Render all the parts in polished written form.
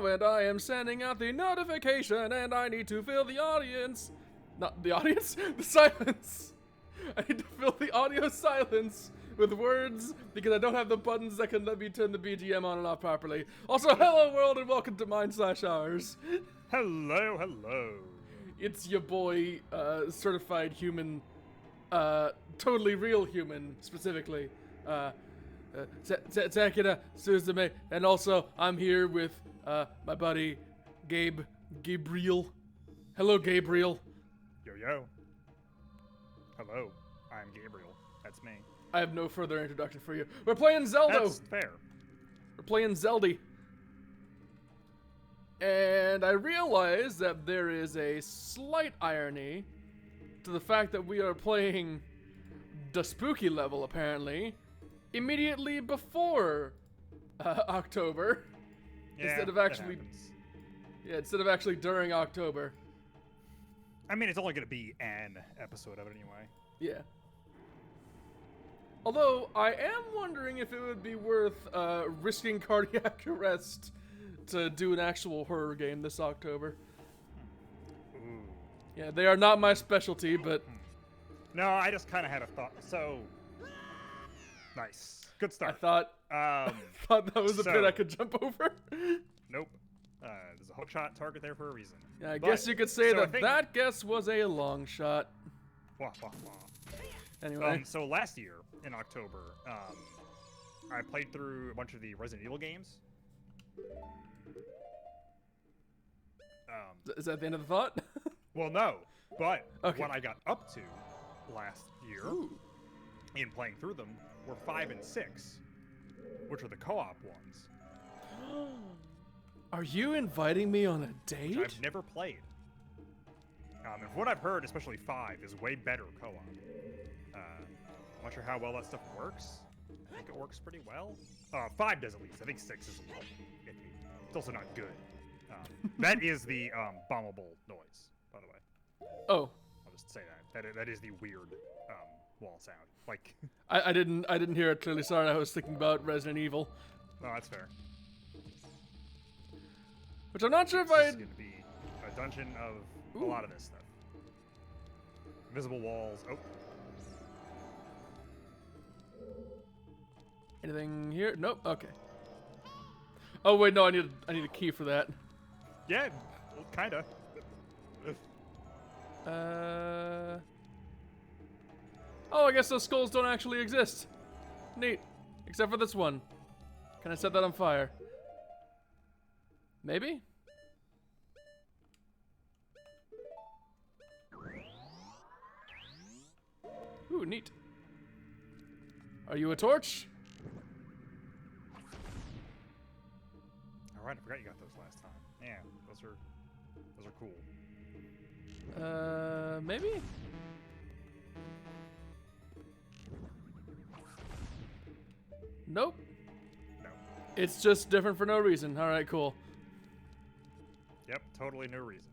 Hello, and I am sending out the notification, and I need to fill the audience. Not the audience? The silence. I need to fill the audio silence with words because I don't have the buttons that can let me turn the BGM on and off properly. Also, hello world and welcome to Mind/Hours. Hello, hello. It's your boy, certified human, totally real human, specifically, Takeda Suzume, and also I'm here with, my buddy, Gabriel. Hello, Gabriel. Yo. Hello, I'm Gabriel. That's me. I have no further introduction for you. We're playing Zelda! That's fair. We're playing Zelda. And I realize that there is a slight irony to the fact that we are playing the spooky level, apparently, immediately before October. Yeah, instead of actually during October. I mean, it's only going to be an episode of it anyway. Yeah. Although, I am wondering if it would be worth risking cardiac arrest to do an actual horror game this October. Ooh. Yeah, they are not my specialty, but... No, I just kind of had a thought. So, nice. Good start. I thought, thought that was a bit I could jump over. Nope. There's a hook shot target there for a reason. Yeah, I guess you could say that guess was a long shot. Wah, wah, wah. Anyway. So last year, in October, I played through a bunch of the Resident Evil games. Is that the end of the thought? Well, no. But okay. What I got up to last year in playing through them were 5 and 6, which are the co-op ones. Are you inviting me on a date? Which I've never played. And from what I've heard, especially 5 is way better co-op. I'm not sure how well that stuff works. I think it works pretty well. 5 does at least. I think 6 is a little iffy. It's also not good. That is the bombable noise, by the way. Oh. I'll just say that. That is the weird wall sound. Like I didn't hear it clearly. Sorry, I was thinking about Resident Evil. No, that's fair. Which I'm not sure if It's going to be a dungeon of a lot of this stuff. Invisible walls. Oh. Anything here? Nope. Okay. Oh wait, no. I need a key for that. Yeah, well, kinda. Oh, I guess those skulls don't actually exist. Neat. Except for this one. Can I set that on fire? Maybe? Ooh, neat. Are you a torch? Alright, I forgot you got those last time. Yeah, those are cool. Maybe? Nope. No. It's just different for no reason. Alright, cool. Yep, totally no reason.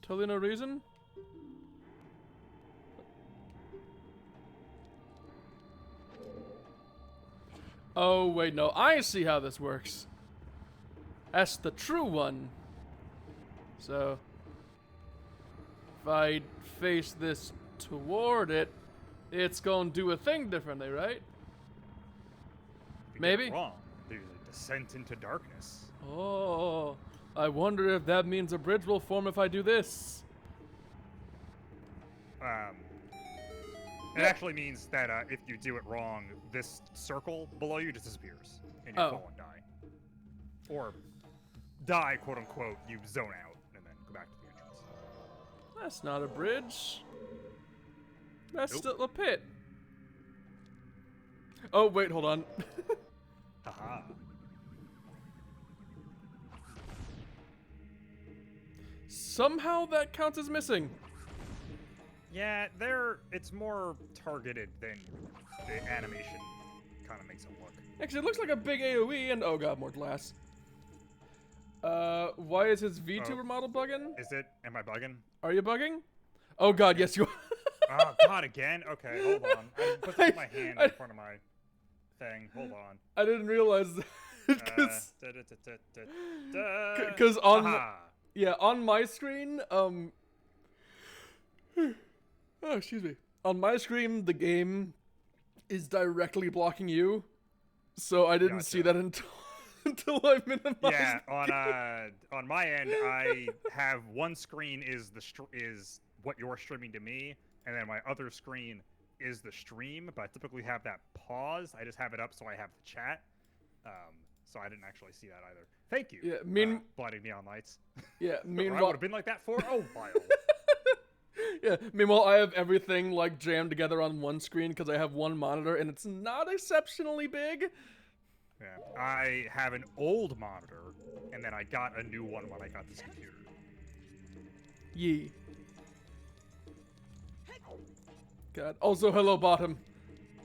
Totally no reason? Oh, wait, no. I see how this works. That's the true one. So, if I face this toward it, it's gonna do a thing differently, right? Maybe? Wrong. There's a descent into darkness. Oh, I wonder if that means a bridge will form if I do this. It actually means that if you do it wrong, this circle below you just disappears, and you fall and die. Or die, quote unquote, you zone out, and then go back to the entrance. That's not a bridge. That's still a pit. Oh, wait, hold on. Haha. Somehow that counts as missing. Yeah, it's more targeted than the animation kind of makes it look. Actually, it looks like a big AoE, and oh god, more glass. Why is his VTuber model bugging? Is it? Am I bugging? Are you bugging? Oh god, yes you are. Oh god, again? Okay, hold on. I put my hand in front of my thing. Hold on. I didn't realize Because on Aha. yeah, on my screen, oh, excuse me. On my screen, the game is directly blocking you, so I didn't see Gotcha. that until until I minimized. Yeah, on my end, I have one screen is is what you're streaming to me, and then my other screen is the stream. But I typically have that pause. I just have it up so I have the chat. So I didn't actually see that either. Thank you. Yeah, blinding me on lights. Yeah, Or I meanwhile, would have been like that for a while. yeah, meanwhile, I have everything like jammed together on one screen because I have one monitor and it's not exceptionally big. Yeah, I have an old monitor, and then I got a new one when I got this computer. Yee. God. Also, hello, Bottom.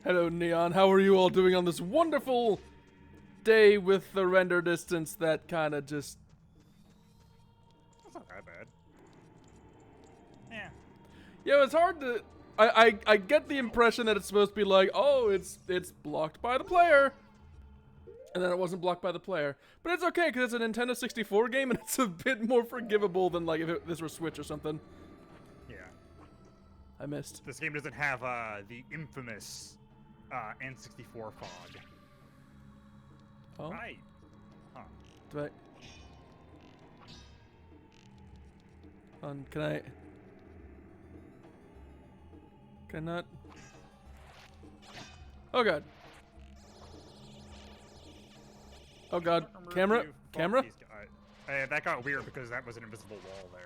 Hello, Neon. How are you all doing on this wonderful day with the render distance that kind of just... That's not that bad. Yeah. Yeah, it's hard to... I get the impression that it's supposed to be like, oh, it's blocked by the player. And then it wasn't blocked by the player. But it's okay, because it's a Nintendo 64 game, and it's a bit more forgivable than, like, if this were Switch or something. Yeah. I missed. This game doesn't have the infamous N64 fog. Oh? Right. Huh. Do I... Can I... Can I not... Oh, God. Oh, God. Camera? Camera? That got weird because that was an invisible wall there.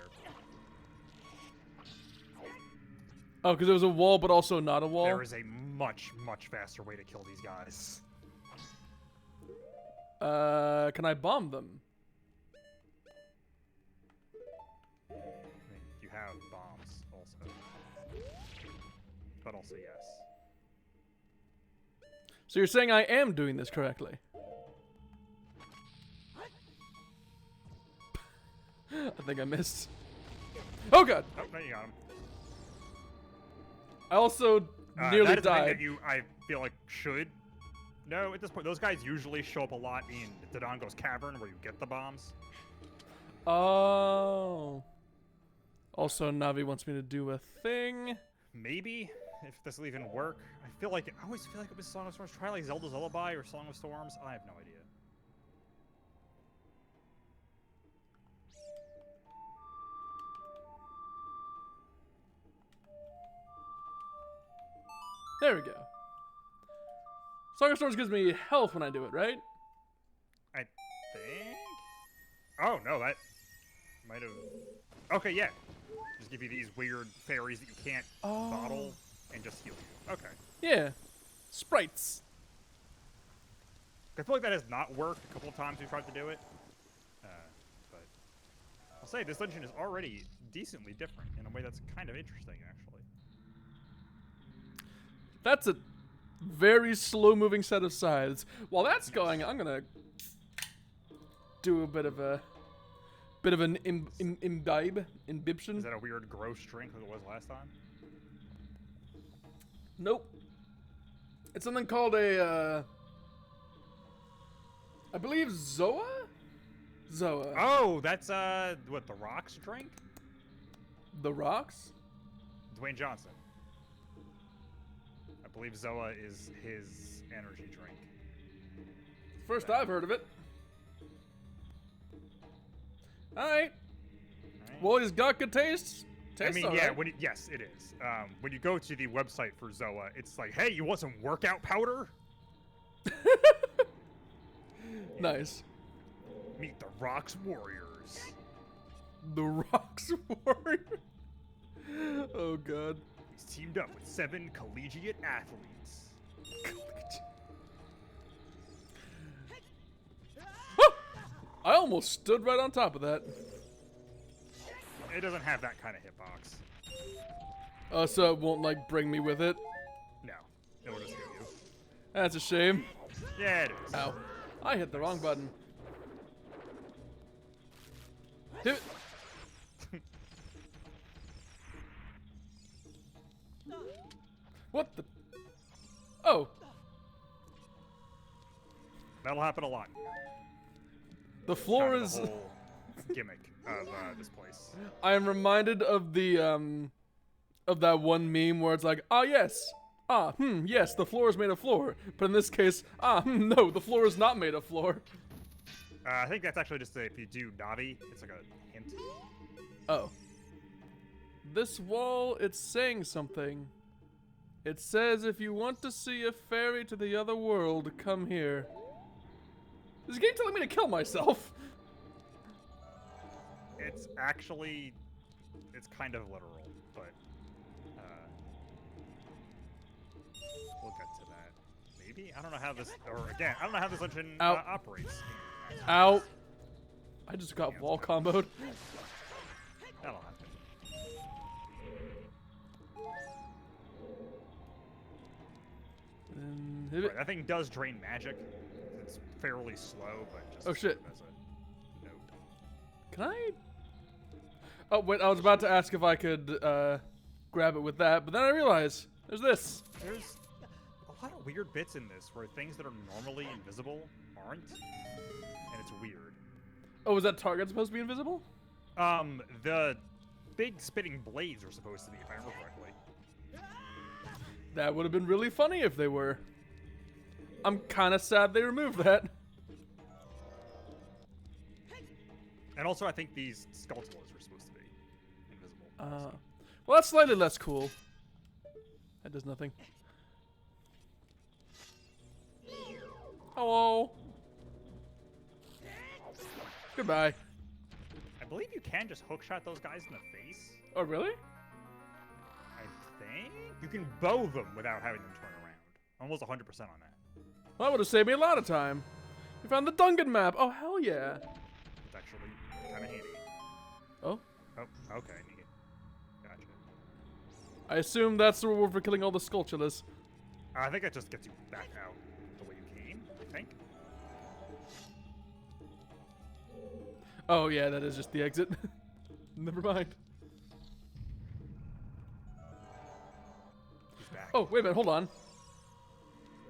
Oh, because there was a wall, but also not a wall? There is a much, much faster way to kill these guys. Can I bomb them? I mean, you have bombs also. But also, yes. So you're saying I am doing this correctly? I think I missed. Oh, God! Oh, no, you got him. I also nearly that is the thing died. that you, I feel like, should know at this point. Those guys usually show up a lot in Dodongo's Cavern where you get the bombs. Oh. Also, Navi wants me to do a thing. Maybe, if this will even work. I always feel like it was Song of Storms. Try like Zelda's Lullaby or Song of Storms. I have no idea. There we go. Song of Storms gives me health when I do it, right? I think. Oh no, that might have. Okay, yeah. Just give you these weird fairies that you can't bottle and just heal you. Okay. Yeah. Sprites. I feel like that has not worked a couple of times we've tried to do it. But I'll say this dungeon is already decently different in a way that's kind of interesting, actually. That's a very slow-moving set of scythes. While that's going, I'm gonna do a bit of an imbibtion. Is that a weird gross drink like it was last time? Nope. It's something called a, I believe Zoa? Zoa. Oh, that's, what, the Rock's drink? The Rocks? Dwayne Johnson. I believe Zoa is his energy drink. First I've heard of it. Alright. Well, he's got good taste. I mean, yeah, yes, it is. When you go to the website for Zoa, it's like, hey, you want some workout powder? Nice. Meet the Rocks Warriors. The Rocks Warrior. Oh, God. He's teamed up with 7 collegiate athletes. I almost stood right on top of that. It doesn't have that kind of hitbox. So it won't, like, bring me with it? No, it'll just hit you. That's a shame. Yeah, it is. Ow. I hit the wrong button. Hit it. What the? Oh. That'll happen a lot. The floor kind of is. the whole gimmick of this place. I am reminded of the of that one meme where it's like, ah yes, yes, the floor is made of floor. But in this case, no, the floor is not made of floor. I think that's actually just if you do Navi, it's like a hint. Oh. This wall, it's saying something. It says if you want to see a ferry to the other world, come here. This game telling me to kill myself. It's actually, it's kind of literal, but we'll get to that. Maybe? I don't know how this, or again, I don't know how this engine operates. Ow. I just got wall comboed. That'll happen. Right, that thing does drain magic. It's fairly slow, but just oh shit. as a note. Can I? Oh wait, I was about to ask if I could grab it with that, but then I realized there's this. There's a lot of weird bits in this where things that are normally invisible aren't, and it's weird. Oh, is that target supposed to be invisible? The big spitting blades are supposed to be, if I remember correctly. That would have been really funny if they were. I'm kind of sad they removed that. And also, I think these skeletals are supposed to be invisible. Well, that's slightly less cool. That does nothing. Hello. Goodbye. I believe you can just hookshot those guys in the face. Oh, really? I think you can bow them without having them turn around. Almost 100% on that. Well, that would have saved me a lot of time. We found the Duncan map. Oh, hell yeah. It's actually kind of handy. Oh? Oh, okay, neat. Gotcha. I assume that's the reward for killing all the Skulltulas. I think that just gets you back out the way you came, I think. Oh, yeah, that is just the exit. Never mind. He's back. Oh, wait a minute, hold on.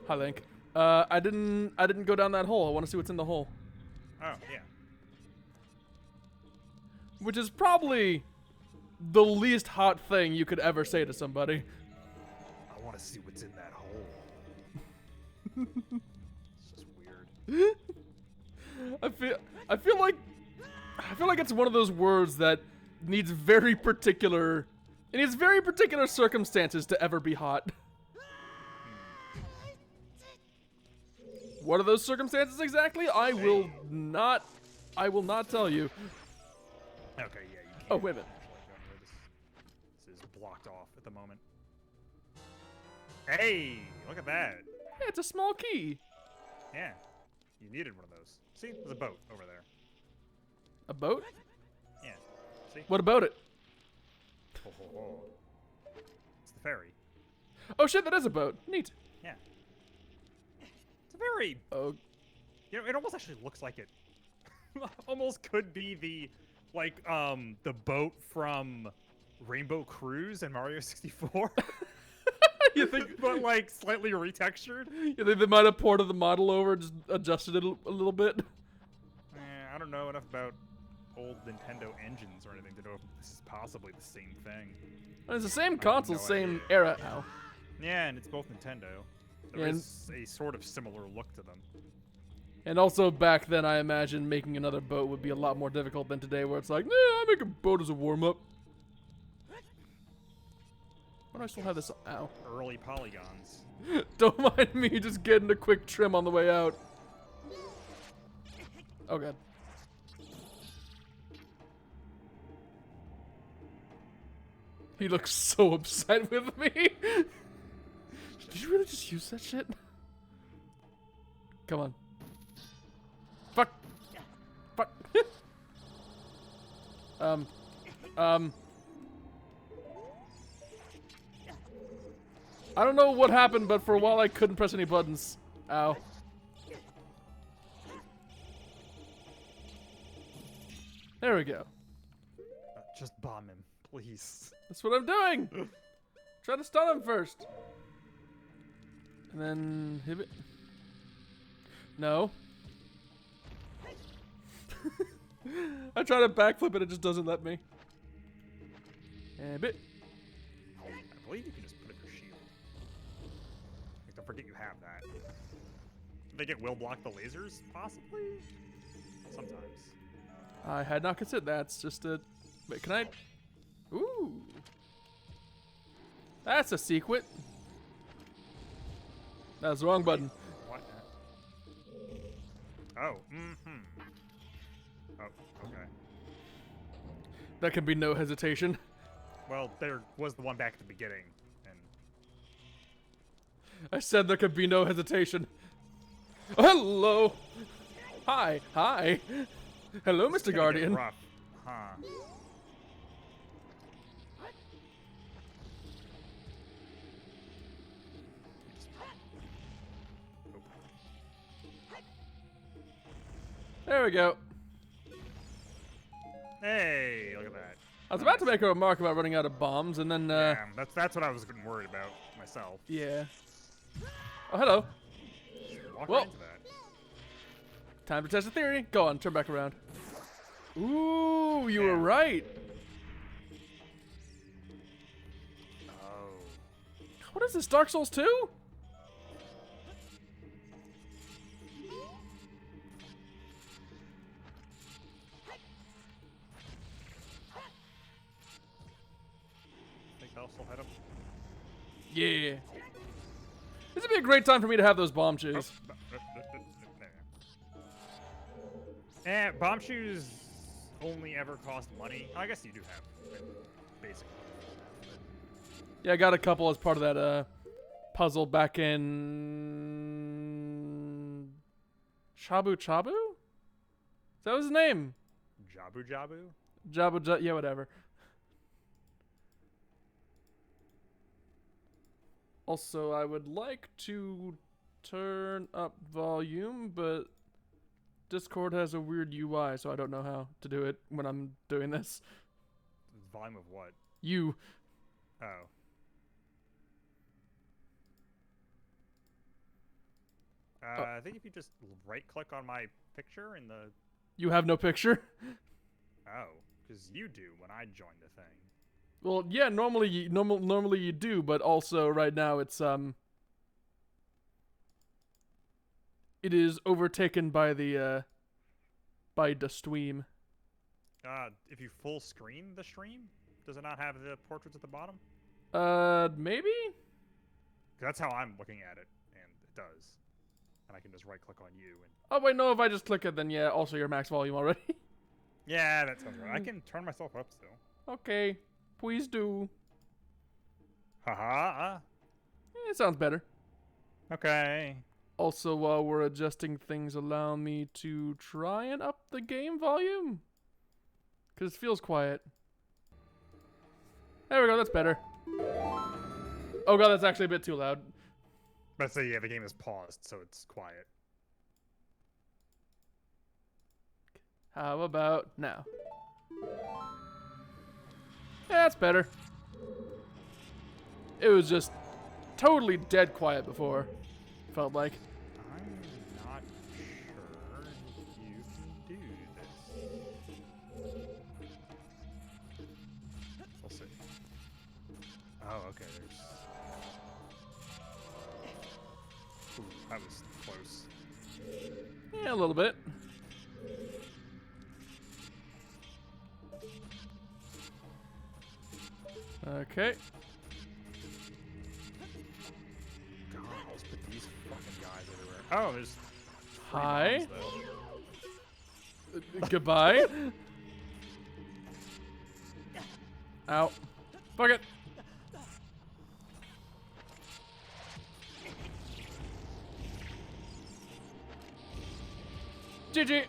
Hi, Link. I didn't go down that hole. I want to see what's in the hole. Oh, yeah. Which is probably the least hot thing you could ever say to somebody. I want to see what's in that hole. It's just weird. I feel like it's one of those words that needs very particular circumstances to ever be hot. What are those circumstances exactly? I will not tell you. Okay, yeah, you can't. Oh, wait a minute. This is blocked off at the moment. Hey, look at that. Yeah, it's a small key. Yeah, you needed one of those. See, there's a boat over there. A boat? Yeah, see? What about it? Oh, oh, oh. It's the ferry. Oh shit, that is a boat. Neat. Yeah. It's a very... Oh. You know, it almost actually looks like it almost could be the boat from Rainbow Cruise and Mario 64. You think, but like slightly retextured? You think they might have ported the model over, just adjusted it a little bit? I don't know enough about old Nintendo engines or anything to know if this is possibly the same thing. It's the same console, no same idea. era now. Yeah, and it's both Nintendo. There is a sort of similar look to them. And also back then, I imagine making another boat would be a lot more difficult than today, where it's like, nah, I make a boat as a warm-up. Why do I still have this? Ow. Early polygons. Don't mind me just getting a quick trim on the way out. Oh god. He looks so upset with me. Did you really just use that shit? Come on. Fuck. Fuck. I don't know what happened, but for a while I couldn't press any buttons. Ow. There we go. Just bomb him, please. That's what I'm doing. Try to stun him first. And then hit it. No. I try to backflip it, it just doesn't let me. And bit. I believe you can just put up your shield. Like, don't forget you have that. They get will block the lasers, possibly? Sometimes. I had not considered that. It's just a. Wait, can I? Ooh. That's a secret. That was the wrong button. What? Oh, mm-hmm. Oh, okay. There can be no hesitation. Well, there was the one back at the beginning, and I said there could be no hesitation. Oh, hello. Hi. Hi. Hello, it's Mr. gonna get Guardian. rough, huh? There we go. Hey, look at that. I was about to make a remark about running out of bombs, and then, Yeah, that's what I was getting worried about myself. yeah. Oh, hello. Walk Whoa. right into that. Time to test the theory. Go on, turn back around. Ooh, you were Yeah. right. Oh. What is this, Dark Souls 2? Think I'll still hit him? Yeah. This would be a great time for me to have those bomb shoes. Bomb shoes only ever cost money. I guess you do have basic. Yeah, I got a couple as part of that puzzle back in Chabu Chabu? Is that his name? Jabu Jabu? Jabu, yeah, whatever. Also, I would like to turn up volume, but Discord has a weird UI, so I don't know how to do it when I'm doing this. Volume of what? You. Oh. I think if you just right-click on my picture in the... You have no picture? Oh, because you do when I join the thing. Well, yeah, normally you do, but also right now it's it is overtaken by the stream. If you full screen the stream, does it not have the portraits at the bottom? Maybe? That's how I'm looking at it, and it does. And I can just right-click on you and... Oh wait, no, if I just click it, then yeah, also your max volume already. Yeah, that sounds right. I can turn myself up still. Okay, please do. Haha. It sounds better. Okay. Also, while we're adjusting things, allow me to try and up the game volume. Because it feels quiet. There we go, that's better. Oh god, that's actually a bit too loud. But say, yeah, the game is paused, so it's quiet. How about now? Yeah, that's better. It was just totally dead quiet before, felt like. I'm not sure if you can do this. We'll see. Oh, okay, there's... Ooh, that was close. Yeah, a little bit. Okay. God, let's put these fucking guys everywhere. Oh, there's... three Hi. bombs, though. Goodbye. Ow. Fuck it. GG.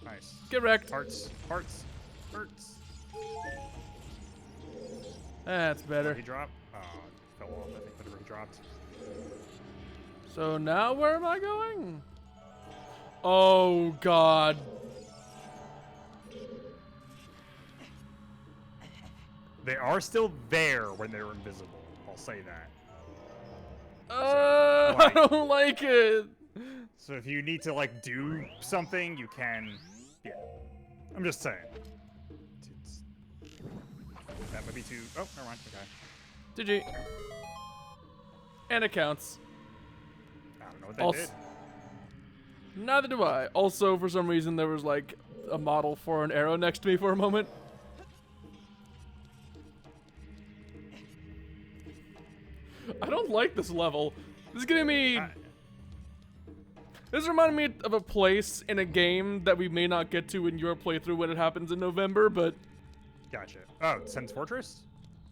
Nice. Get wrecked. Hearts. Hearts. Hearts. That's better. Did he drop? Oh, it fell off. I think whatever he dropped. So now where am I going? Oh god. They are still there when they're invisible. I'll say that. I don't like it. So if you need to like do something, you can. Yeah. I'm just saying. That might be too. Oh, never mind. Okay. GG. And it counts. I don't know what they Also, did. neither do I. Also, for some reason, there was like a model for an arrow next to me for a moment. I don't like this level. This is giving me. This reminded me of a place in a game that we may not get to in your playthrough when it happens in November, but. Gotcha. Oh, Sen's Fortress?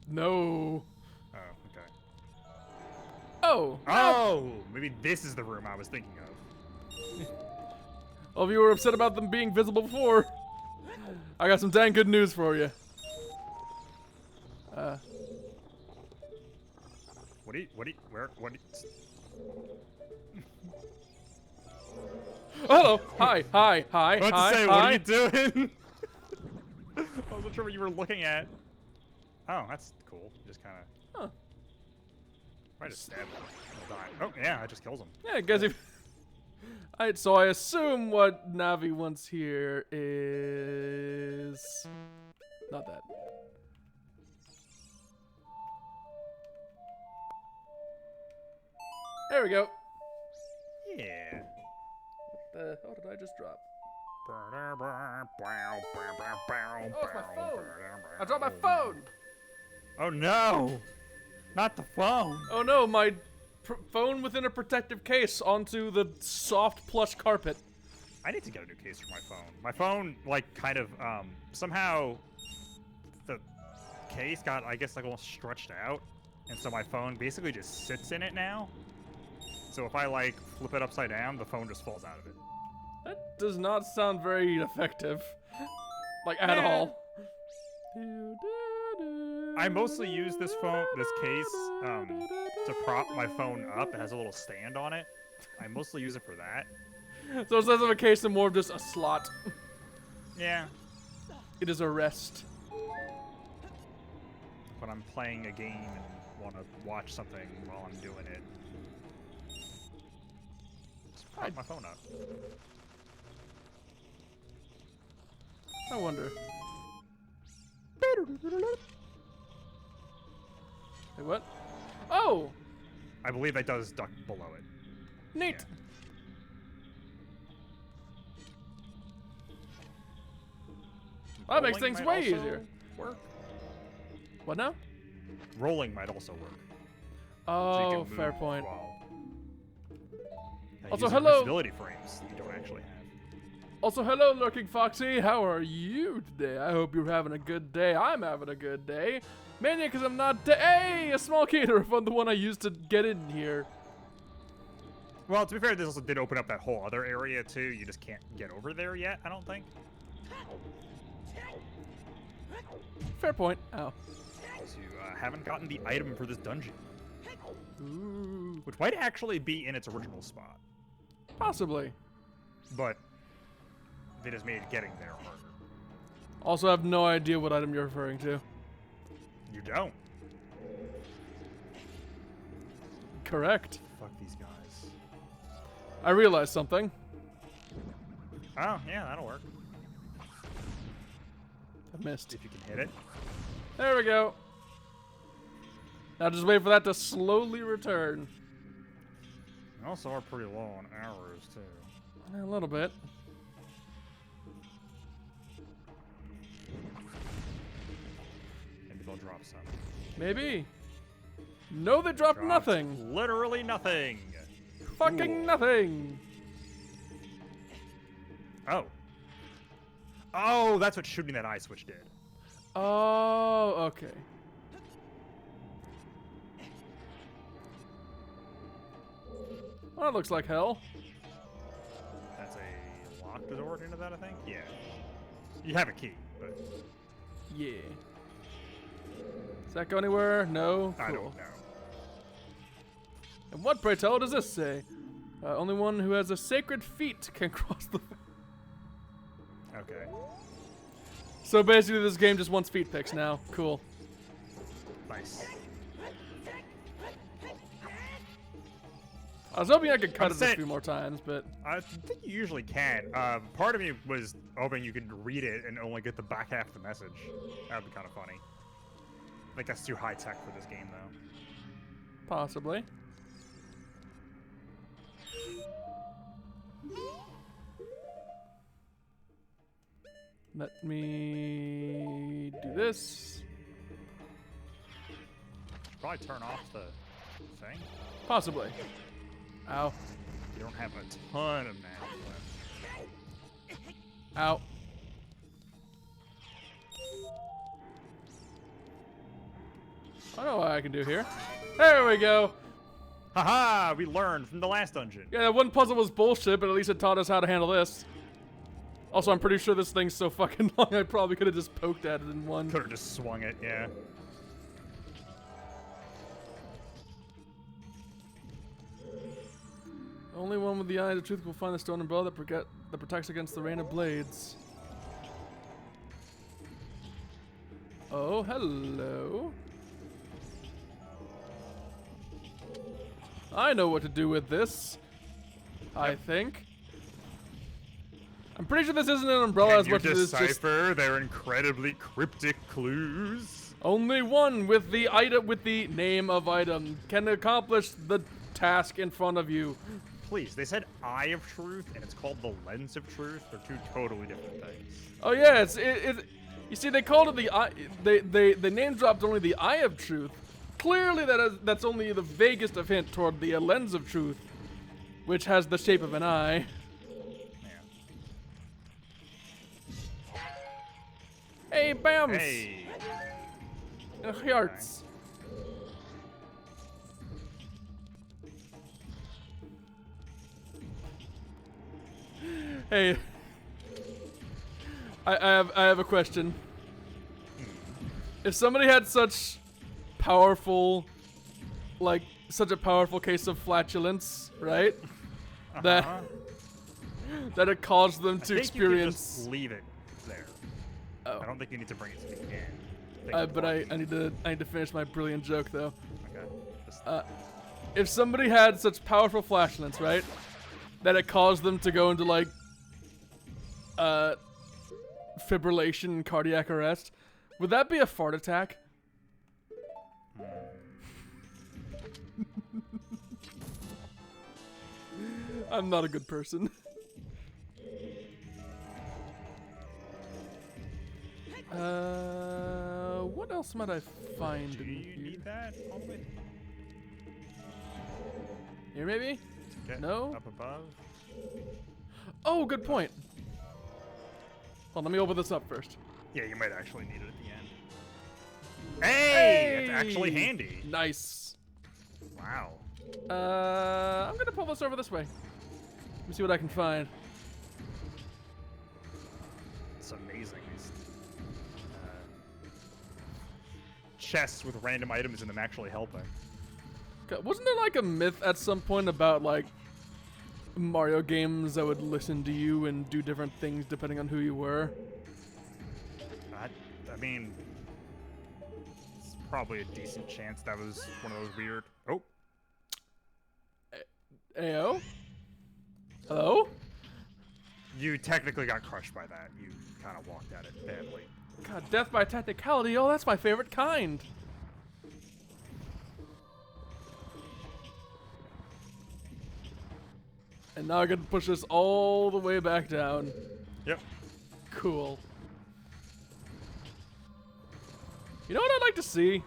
No. Oh, okay. Oh. Oh, maybe this is the room I was thinking of. All of you were upset about them being visible before. I got some dang good news for you. What Hello. Hi. Hi. Hi. I was about Hi. to say, hi. what are you doing? I wasn't sure what you were looking at. Oh, that's cool. Just kind of. Huh. Might just stab him. He'll die. Oh, yeah, I just kills him. Yeah, I guess if. Alright, so I assume what Navi wants here is. Not that. There we go. Yeah. What the hell did I just drop? Oh, it's my phone. I dropped my phone. Oh no! Not the phone. Oh no, my phone within a protective case onto the soft plush carpet. I need to get a new case for my phone. My phone, like, kind of, somehow the case got, I guess, like, almost stretched out. And so my phone basically just sits in it now. So if I, like, flip it upside down, the phone just falls out of it. That does not sound very effective. Like, at all. I mostly use this case, to prop my phone up. It has a little stand on it. I mostly use it for that. So it's less of a case and more of just a slot. Yeah. It is a rest. When I'm playing a game and want to watch something while I'm doing it. Just prop my phone up. I wonder. Wait, what? Oh! I believe that does duck below it. Neat! Yeah. Well, that makes Rolling things might way also easier. Work. What now? Rolling might also work. So Oh, you can fair move point. while Also, using hello. visibility frames that you don't actually have. Also, hello, Lurking Foxy. How are you today? I hope you're having a good day. I'm having a good day. Mainly because I'm not hey, a small caterer from the one I used to get in here. Well, to be fair, this also did open up that whole other area, too. You just can't get over there yet, I don't think. Fair point. Ow. Because you haven't gotten the item for this dungeon. Ooh. Which might actually be in its original spot. Possibly. But they just made getting there harder. Also, I have no idea what item you're referring to. You don't. Correct. Fuck these guys. I realized something. Oh, yeah, that'll work. I missed. If you can hit it. There we go. Now just wait for that to slowly return. And also are pretty low on arrows, too. A little bit. Maybe they'll drop some. Maybe. No, they dropped nothing. Literally nothing. Fucking Cool. nothing. Oh. Oh, that's what shooting that eye switch did. Oh, okay. Well, that looks like hell. That's a locked door into that, I think? Yeah. You have a key, but Yeah. Does that go anywhere? No? Cool. I don't know. And what, pray tell, does this say? Only one who has a sacred feet can cross the... Okay. So basically this game just wants feet pics now. Cool. Nice. I was hoping I could cut I'm it a saying- few more times, but I think you usually can. Part of me was hoping you could read it and only get the back half of the message. That would be kind of funny. I think that's too high tech for this game, though. possibly. Let me do this. Probably turn off the thing. Possibly. Ow. You don't have a ton of mana left. Ow. I know what I can do here. There we go. Haha! We learned from the last dungeon. Yeah, that one puzzle was bullshit, but at least it taught us how to handle this. Also, I'm pretty sure this thing's so fucking long, I probably could have just poked at it in one. Could have just swung it, yeah. Only one with the eyes of truth will find the stone umbrella that protects against the rain of blades. Oh, hello. I know what to do with this. I think. I'm pretty sure this isn't an umbrella Can as you much as it's just decipher their incredibly cryptic clues? only one with the item with the name of item can accomplish the task in front of you. Please, they said Eye of Truth, and it's called the Lens of Truth. They're two totally different things. Oh yeah, you see, they called it the eye. They name dropped only the Eye of Truth. Clearly, that's only the vaguest of hint toward the Lens of Truth, which has the shape of an eye. Yeah. Hey, bams! Hey. Hearts. Hey, I have a question. If somebody had such a powerful case of flatulence, right? That it caused them to I think experience. You can just leave it there. Oh. I don't think you need to bring it to the end. But I need to finish my brilliant joke though. Okay. Just, If somebody had such powerful flatulence, right, that it caused them to go into like fibrillation and cardiac arrest, would that be a fart attack? I'm not a good person. What else might I find do in you here? need that all the way? Here maybe? Okay. No? Up above. Oh, good point. Well, let me open this up first. Yeah, you might actually need it at the end. Hey! It's actually handy. Nice. Wow. I'm gonna pull this over this way. Let me see what I can find. It's amazing. These chests with random items in them actually helping. Wasn't there like a myth at some point about like Mario games that would listen to you and do different things depending on who you were? I mean, it's probably a decent chance that was one of those weird. Oh. Ayo? Hello? You technically got crushed by that. You kind of walked at it badly. God, death by technicality. Oh, that's my favorite kind. And now I can push this all the way back down. Yep. Cool. You know what I'd like to see?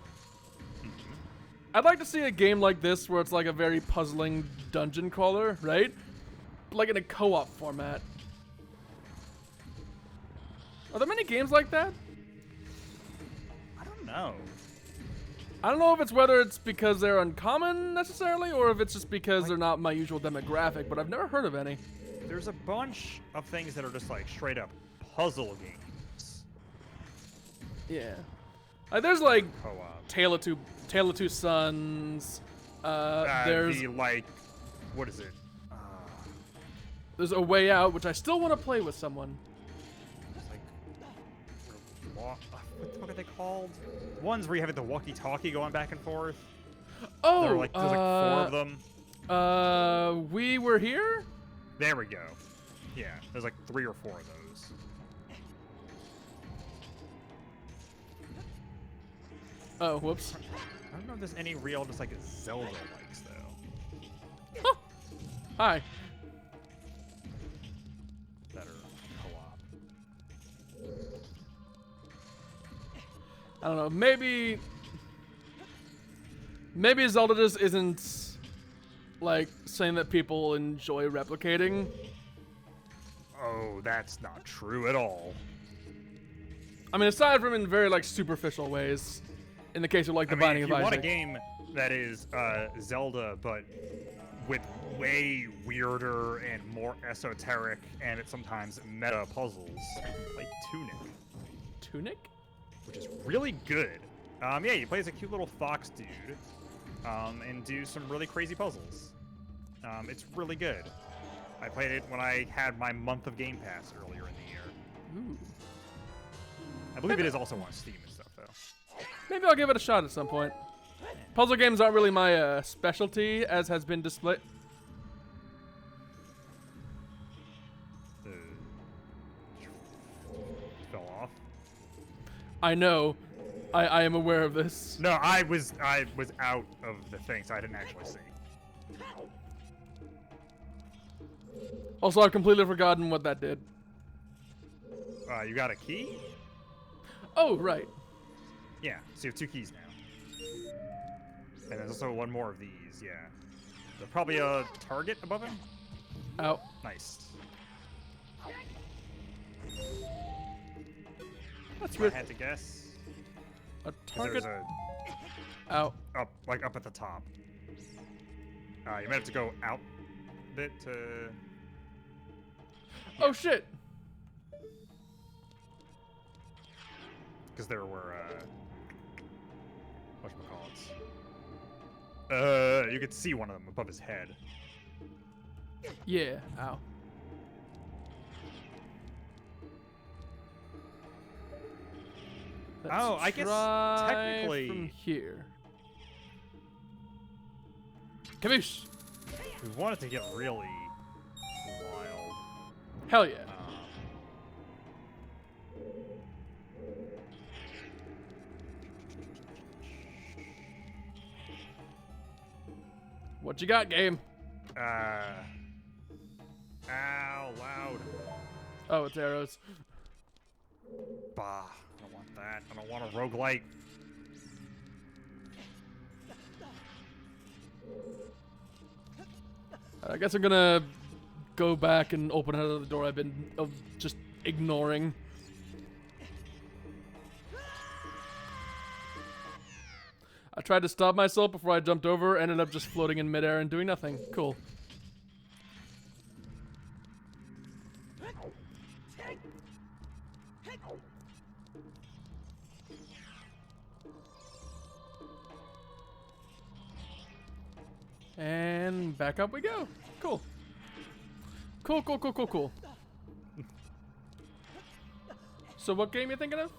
I'd like to see a game like this where it's like a very puzzling dungeon crawler, right? Like in a co-op format. Are there many games like that? I don't know. I don't know if it's whether it's because they're uncommon necessarily, or if it's just because they're not my usual demographic, but I've never heard of any. There's a bunch of things that are just like straight up puzzle games. Yeah. There's like Co-op. Tale of Two Sons. There's the like, what is it? there's A Way Out, which I still want to play with someone. It's like, what the fuck are they called? Ones where you have the walkie-talkie going back and forth. Oh, There's like 4 of them. We were here? There we go. Yeah, there's like 3 or 4 of those. Oh, whoops. I don't know if there's any real just like Zelda likes though. Huh. Hi. That are co-op. I don't know. Maybe Zelda just isn't like saying that people enjoy replicating. Oh, that's not true at all. I mean, aside from in very like superficial ways, in the case of like the Binding if of you want a Isaac. game that is Zelda, but with way weirder and more esoteric and it's sometimes meta puzzles, you can play Tunic, Tunic? which is really good. Yeah, you play as a cute little fox dude, and do some really crazy puzzles. It's really good. I played it when I had my month of Game Pass earlier in the year. Ooh. I believe it is also on Steam and stuff, though. Maybe I'll give it a shot at some point. Puzzle games aren't really my specialty, as has been displayed. Fell off. I know. I am aware of this. No, I was out of the thing, so I didn't actually see. Also, I've completely forgotten what that did. You got a key? Oh, right. Yeah, so you have 2 keys now. And there's also 1 more of these, yeah. There's probably a target above him? Ow. Nice. That's I weird. had to guess. A 'Cause target. there's Ow. a up at the top. You might have to go out a bit to. Oh shit. Because there were you could see one of them above his head. Yeah. Ow. Let's Oh, I guess try technically- from here. Kaboosh. We wanted to get really wild. Hell yeah. What you got, Gabe? Ow, loud. Oh, it's arrows. Bah, I don't want that. I don't want a roguelike. I guess I'm gonna go back and open another door I've been just ignoring. I tried to stop myself before I jumped over, ended up just floating in midair and doing nothing. Cool. And back up we go. Cool. Cool, cool, cool, cool, cool. So what game you thinking of?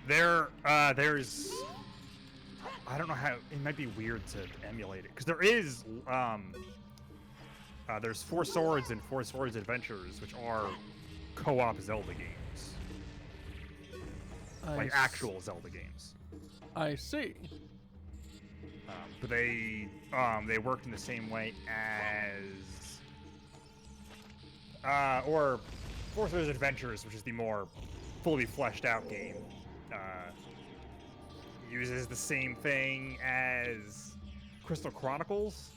There's, I don't know how, it might be weird to emulate it, because there is, there's Four Swords and Four Swords Adventures, which are co-op Zelda games. Like actual Zelda games. I see. But they worked in the same way as, or Four Swords Adventures, which is the more fully fleshed out game, uses the same thing as Crystal Chronicles,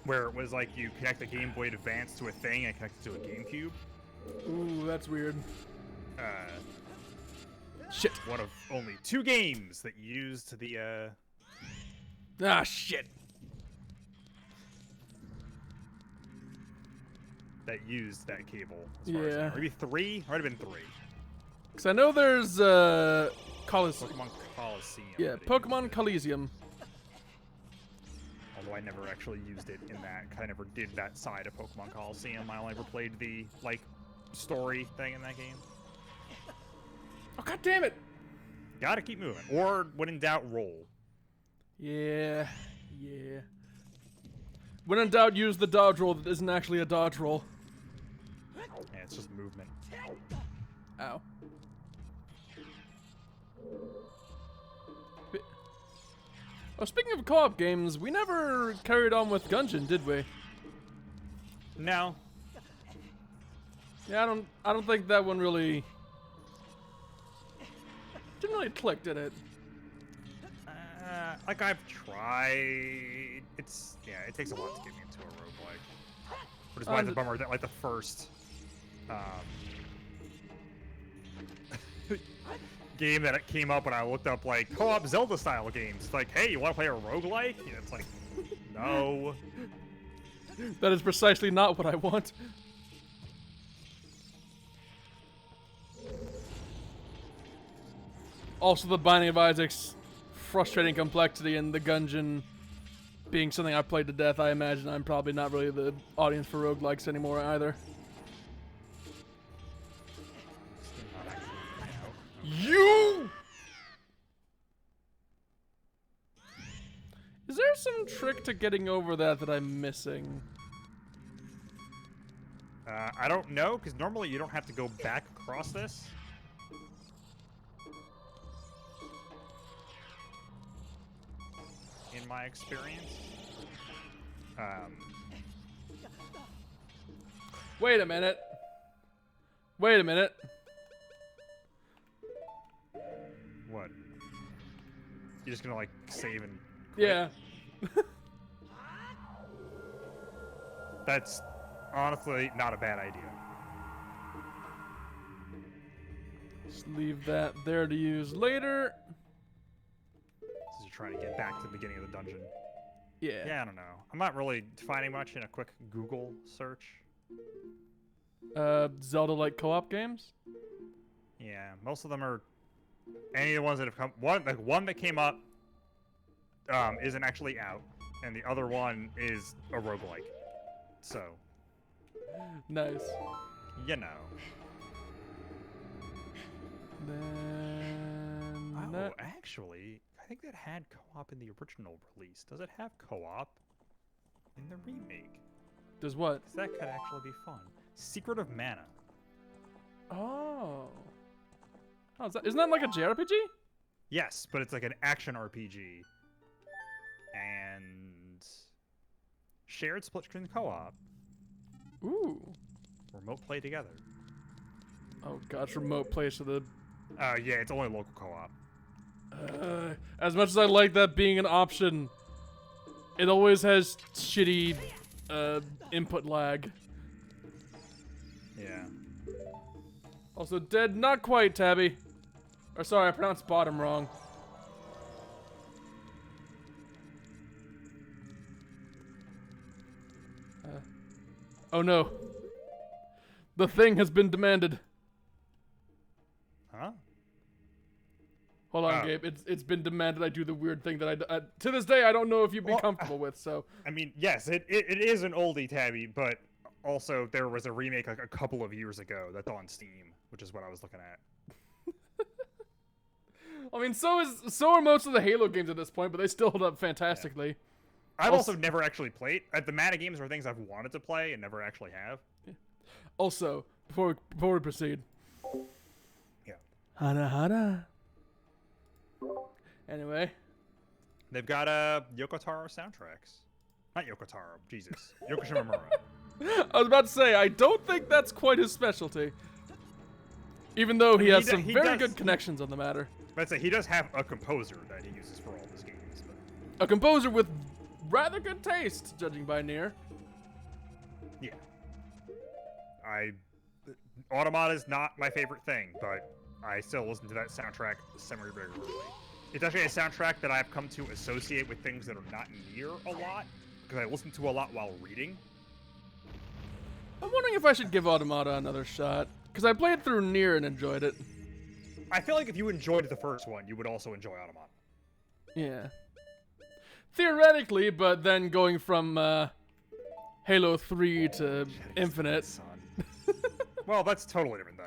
where it was like you connect the Game Boy Advance to a thing and connect it to a GameCube. Ooh, that's weird. Shit. One of only 2 games that used the Ah, shit. that used that cable. As far as I know. Yeah. Maybe 3? Might have been 3. Because I know there's Coliseum. Pokemon Coliseum. Yeah, that it Pokemon used it. Coliseum. Although I never actually used it in that, 'cause I never did that side of Pokemon Coliseum. I only ever played the, like, story thing in that game. Oh, god damn it. Gotta keep moving. Or, when in doubt, roll. Yeah. Yeah. When in doubt, use the dodge roll that isn't actually a dodge roll. Yeah, it's just movement. Ow. Oh, speaking of co-op games, we never carried on with Gungeon, did we? No. Yeah, I don't think that one really didn't really click, did it? Like I've tried. It takes a lot to get me into a roguelike. Which is why it's a bummer that like the first game that it came up when I looked up like co-op Zelda style games. It's like, hey, you want to play a roguelike? And it's like, no. That is precisely not what I want. Also, the Binding of Isaac's frustrating complexity and the Gungeon being something I played to death. I imagine I'm probably not really the audience for roguelikes anymore either. You! Is there some trick to getting over that I'm missing? I don't know, because normally you don't have to go back across this. In my experience. Wait a minute. Wait a minute. What? You're just gonna like save and quit? Yeah. That's honestly not a bad idea. Just leave that there to use later. Since you're trying to get back to the beginning of the dungeon. Yeah. Yeah, I don't know. I'm not really finding much in a quick Google search. Zelda-like co-op games? Yeah, most of them are any of the ones that have come. One that came up isn't actually out, and the other one is a roguelike. So. Nice. You know. Then Oh, actually, I think that had co-op in the original release. Does it have co-op in the remake? Does what? 'Cause that could actually be fun. Secret of Mana. Oh. Oh, isn't that like a JRPG? Yes, but it's like an action RPG. And shared split screen co-op. Ooh. Remote play together. Oh gosh, remote play to the... Yeah, it's only local co-op. As much as I like that being an option, it always has shitty input lag. Yeah. Also, dead, not quite, Tabby. Or sorry, I pronounced bottom wrong. Oh no. The thing has been demanded. Huh? Hold on, Gabe. It's been demanded I do the weird thing that I to this day I don't know if you'd be comfortable with. So I mean, yes, it is an oldie, Tabby, but also there was a remake like a couple of years ago that's on Steam, which is what I was looking at. I mean, so are most of the Halo games at this point, but they still hold up fantastically. Yeah. I've also never actually played. The Mana games are things I've wanted to play and never actually have. Yeah. Also, before we proceed. Yeah. Hana hana. Anyway. They've got Yoko Taro soundtracks. Not Yoko Taro, Jesus. Yoko Shimomura. I was about to say, I don't think that's quite his specialty. Even though he has some very good connections on the matter. Let's say he does have a composer that he uses for all his games. But... A composer with rather good taste, judging by Nier. Yeah. Automata is not my favorite thing, but I still listen to that soundtrack semi-regularly. It's actually a soundtrack that I've come to associate with things that are not Nier a lot, because I listen to a lot while reading. I'm wondering if I should give Automata another shot, because I played through Nier and enjoyed it. I feel like if you enjoyed the first one, you would also enjoy Automata. Yeah. Theoretically, but then going from Halo 3 to Infinite. Well, that's a totally different thing.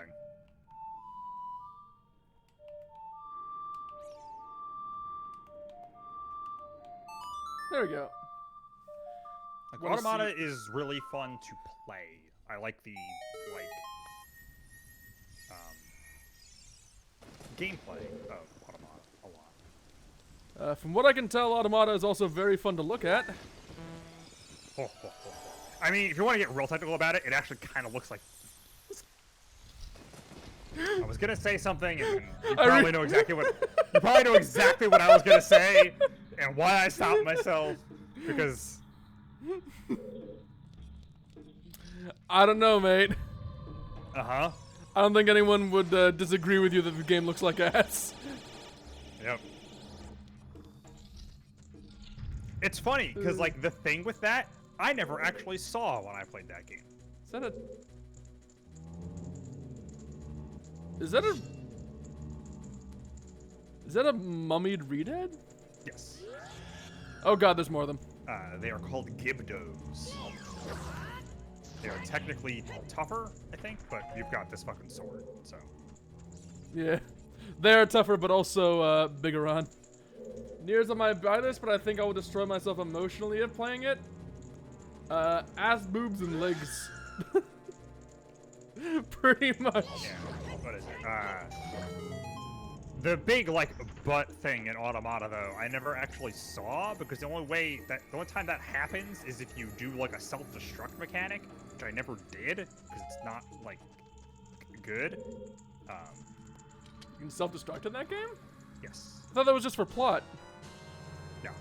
There we go. Like, Wanna Automata is really fun to play. I like the gameplay of Automata a lot. From what I can tell, Automata is also very fun to look at. I mean, if you want to get real technical about it, it actually kind of looks like. I was gonna say something, and you probably know exactly what I was gonna say, and why I stopped myself, because. I don't know, mate. Uh-huh. I don't think anyone would disagree with you that the game looks like ass. Yep. It's funny, because, like, the thing with that, I never actually saw when I played that game. Is that a... Is that a... Is that a mummied reedhead? Yes. Oh god, there's more of them. They are called Gibdos. They are technically tougher, I think, but you've got this fucking sword, so. Yeah. They are tougher, but also bigger on. Nears on my buy this, but I think I will destroy myself emotionally if playing it. Ass, boobs, and legs. Pretty much. Yeah. What is it? The big, like, butt thing in Automata, though, I never actually saw, because the only time that happens is if you do, like, a self-destruct mechanic, which I never did, because it's not, like, good. You can self-destruct in that game? Yes. I thought that was just for plot. No.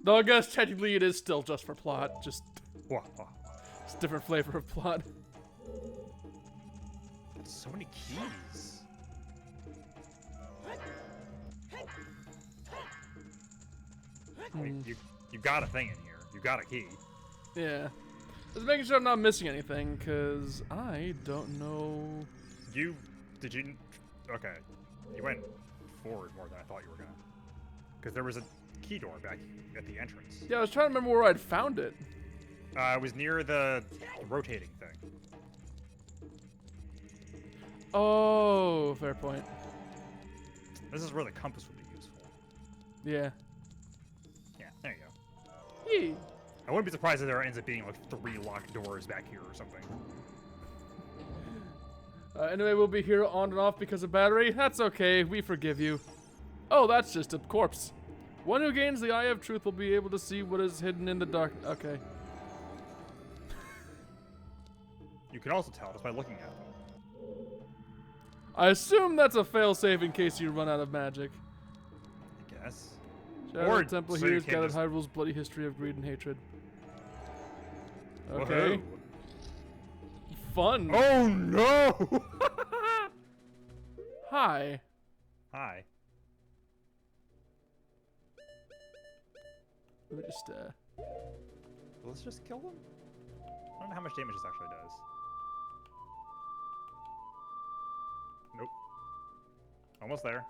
Though I guess technically it is still just for plot, just Whoa. it's a different flavor of plot. So many keys. You got a thing in here. You got a key. Yeah. Just making sure I'm not missing anything, because I don't know. Okay. You went forward more than I thought you were gonna. Because there was a key door back at the entrance. Yeah, I was trying to remember where I'd found it. It was near the rotating thing. Oh, fair point. This is where the compass would be useful. Yeah. Yeah, there you go. Yee. I wouldn't be surprised if there ends up being like 3 locked doors back here or something. Anyway, we'll be here on and off because of battery. That's okay, we forgive you. Oh, that's just a corpse. One who gains the Eye of Truth will be able to see what is hidden in the dark. Okay. You can also tell just by looking at them. I assume that's a failsafe in case you run out of magic. I guess. Shadow Or the Temple so here you has can gathered just- Hyrule's bloody history of greed and hatred. Okay. Woohoo. Fun. Oh no! Hi. Hi. Let me just Let's just kill them? I don't know how much damage this actually does. Nope. Almost there.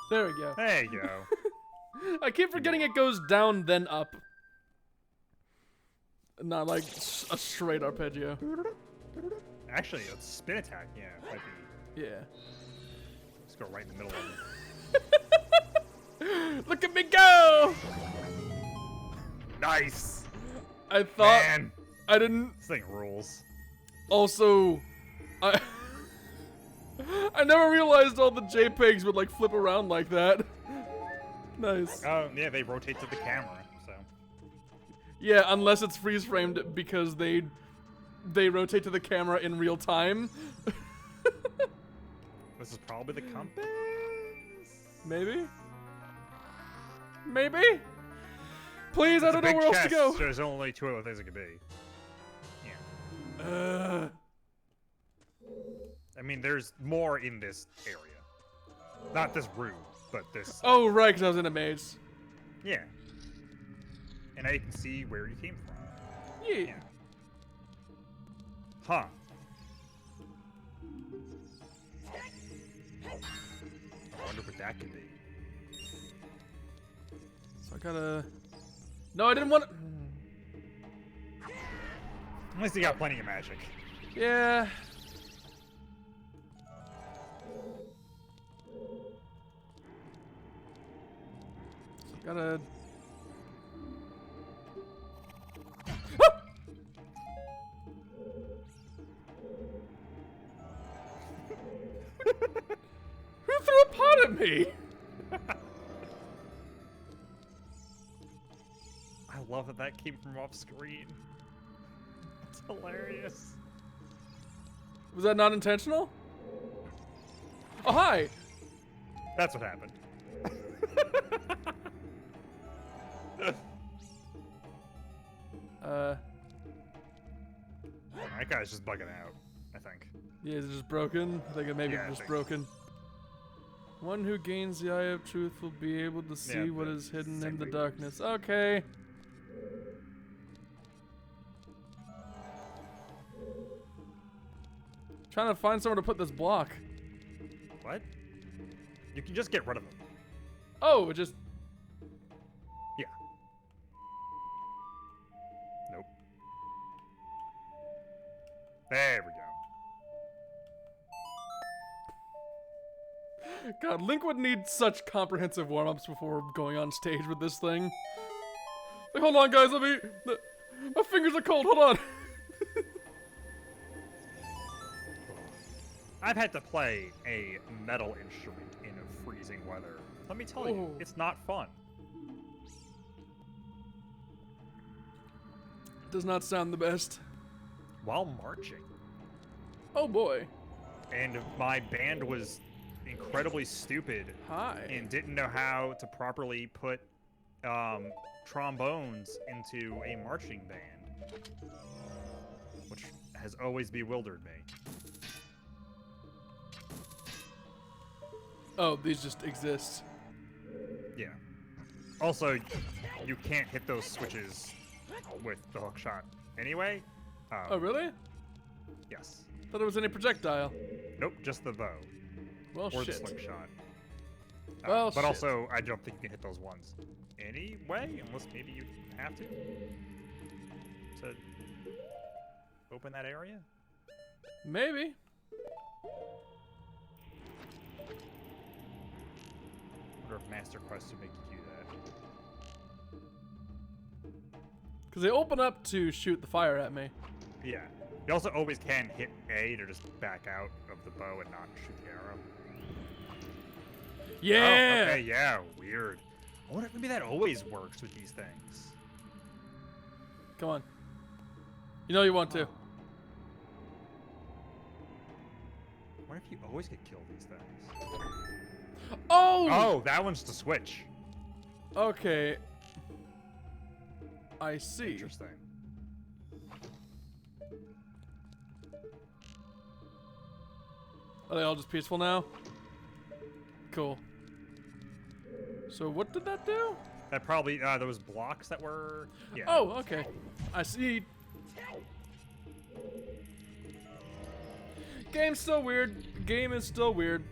There we go. There you go. I keep forgetting it goes down then up. Not like a straight arpeggio. Actually, a spin attack, yeah, might be. Yeah. Let's go right in the middle of it. Look at me go! Nice! I thought Man, I didn't. this thing rules. Also, I never realized all the JPEGs would like flip around like that. Nice. Oh, yeah, they rotate to the camera, so. Yeah, unless it's freeze framed because they rotate to the camera in real time. This is probably the compass? Maybe? Maybe? Please, I It's a don't know big where else to chest, go. so there's only 2 other things it could be. Yeah. I mean, there's more in this area. Not this room, but this. Oh, right, because I was in a maze. Yeah. And now you can see where you came from. Yeah. Yeah. Huh. I wonder what that could be. So I gotta... No, I didn't want to... At least you got plenty of magic. Yeah. Gotta. Who threw a pot at me? I love that that came from off screen. It's hilarious. Was that not intentional? Oh, hi. That's what happened. That guy's just bugging out, I think. Yeah, is it just broken? I think it may be Yeah, I just think- broken. One who gains the Eye of Truth will be able to see what is hidden same in the thing. darkness. Okay. Trying to find somewhere to put this block. What? You can just get rid of them. Oh, it just. Yeah. Nope. There we go. God, Link would need such comprehensive warm-ups before going on stage with this thing. Like, hold on, guys, my fingers are cold, hold on. I've had to play a metal instrument in freezing weather. Let me tell you, Oh. it's not fun. Does not sound the best. While marching. Oh boy. And my band was incredibly stupid Hi. and didn't know how to properly put trombones into a marching band, which has always bewildered me. Oh, these just exist. Yeah. Also, you can't hit those switches with the hook shot anyway. Oh, really? Yes. Thought it was any projectile. Nope, just the bow. Well, Or the shit. slingshot. Well, but shit. also, I don't think you can hit those ones anyway, unless maybe you have to open that area. Maybe. I wonder if Master Quest would make you do that. Because they open up to shoot the fire at me. Yeah. You also always can hit A to just back out of the bow and not shoot the arrow. Yeah! Oh, okay, yeah, weird. I wonder if maybe that always works with these things. Come on. You know you want to. I wonder if you always get killed these things. Oh! Oh, that one's the switch. Okay. I see. Interesting. Are they all just peaceful now? Cool. So what did that do? That probably, those blocks that were... Yeah. Oh, okay. I see. Game's still weird. Game is still weird.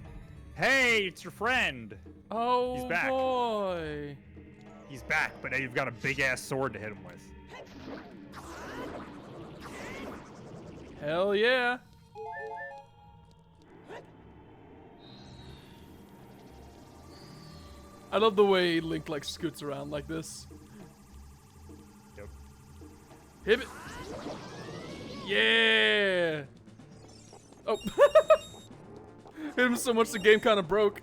Hey, it's your friend. Oh, He's back. boy. He's back, but now you've got a big-ass sword to hit him with. Hell yeah. I love the way Link like scoots around like this. Yep. Hit it. Yeah. Oh. Hit him so much the game kind of broke.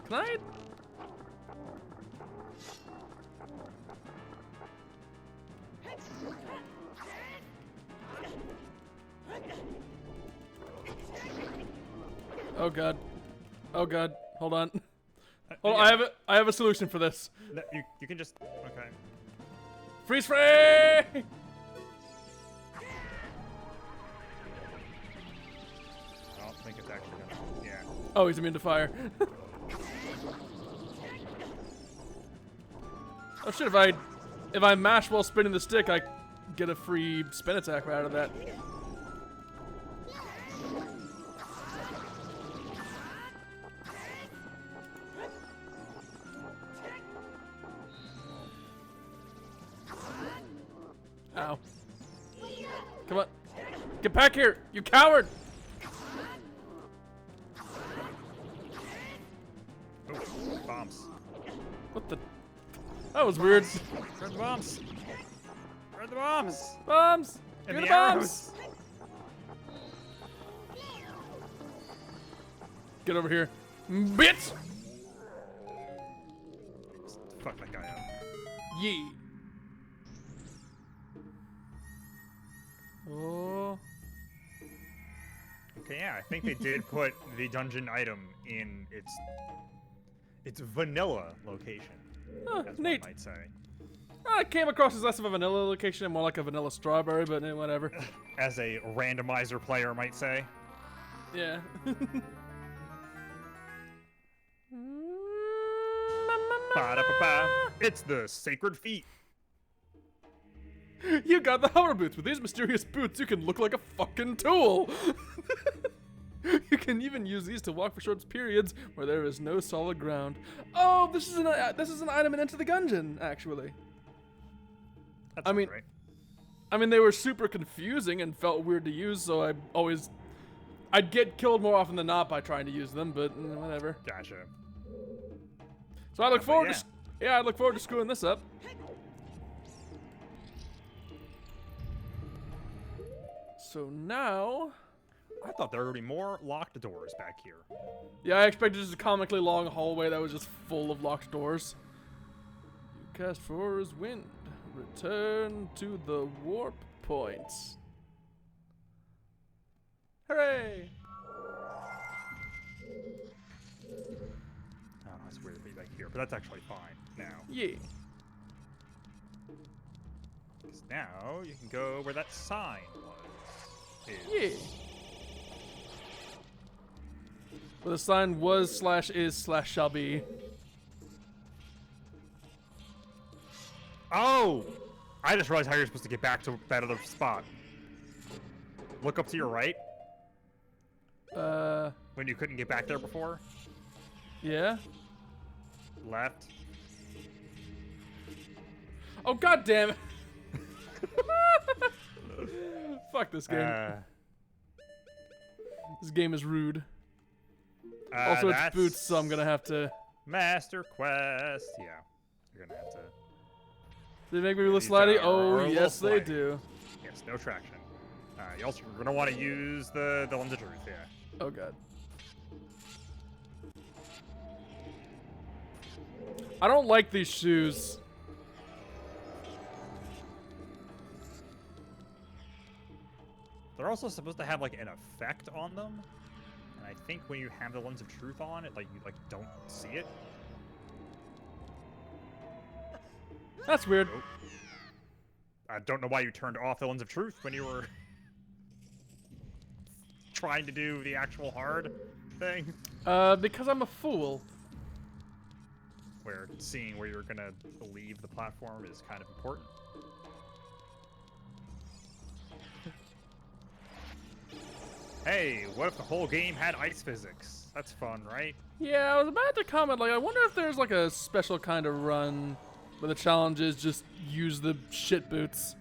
Can I? Oh god. Oh god. Hold on. Hold on. Yeah. I have a solution for this. No, you can just... Okay. Freeze frame! I don't think it's actually gonna... Yeah. Oh, he's immune to fire. Oh shit, if I mash while spinning the stick, I get a free spin attack right out of that. Ow. Come on. Get back here, you coward! bombs. What the? That was weird. Where are the bombs? Where are the bombs? Bombs! And Get the the bombs! arrows. Get over here, bitch! Fuck that guy up. Yee. Oh. Okay, yeah, I think they did put the dungeon item in its vanilla location, Huh, as neat. one might say. I came across as less of a vanilla location and more like a vanilla strawberry, but whatever. As a randomizer player might say. Yeah. Ba-da-ba-ba. It's the sacred feet. You got the hover boots. With these mysterious boots, you can look like a fucking tool. You can even use these to walk for short periods where there is no solid ground. Oh, this is an item in Enter the Gungeon, actually. That's I mean, great. they were super confusing and felt weird to use, so I'd get killed more often than not by trying to use them, but whatever. Gotcha. So I look forward yeah. I look forward to screwing this up. So now, I thought there would be more locked doors back here. yeah, I expected just a comically long hallway that was just full of locked doors. You cast Fora's Wind. Return to the warp points. Hooray! Oh, it's weird to be back here, but that's actually fine now. Yeah. 'Cause now you can go where that sign was. Yeah. Well, the sign was /is/shall be. Oh! I just realized how you're supposed to get back to that other spot. Look up to your right when you couldn't get back there before. Yeah. Left. Oh, god damn it. Fuck this game. This game is rude. Also, it's that's boots, so I'm gonna have to. Master Quest. Yeah. You're gonna have to. They make me a little These slidey? are Oh, a little yes, they slidey. do. Yes, no traction. You also are gonna want to use the lens of truth, yeah. Oh, god. I don't like these shoes. They're also supposed to have like an effect on them, and I think when you have the lens of truth on, you don't see it. That's weird. Nope. I don't know why you turned off the lens of truth when you were trying to do the actual hard thing. Because I'm a fool. Where seeing where you're gonna leave the platform is kind of important. Hey, what if the whole game had ice physics? That's fun, right? Yeah, I was about to comment, like, I wonder if there's, like, a special kind of run where the challenge is just use the shit boots.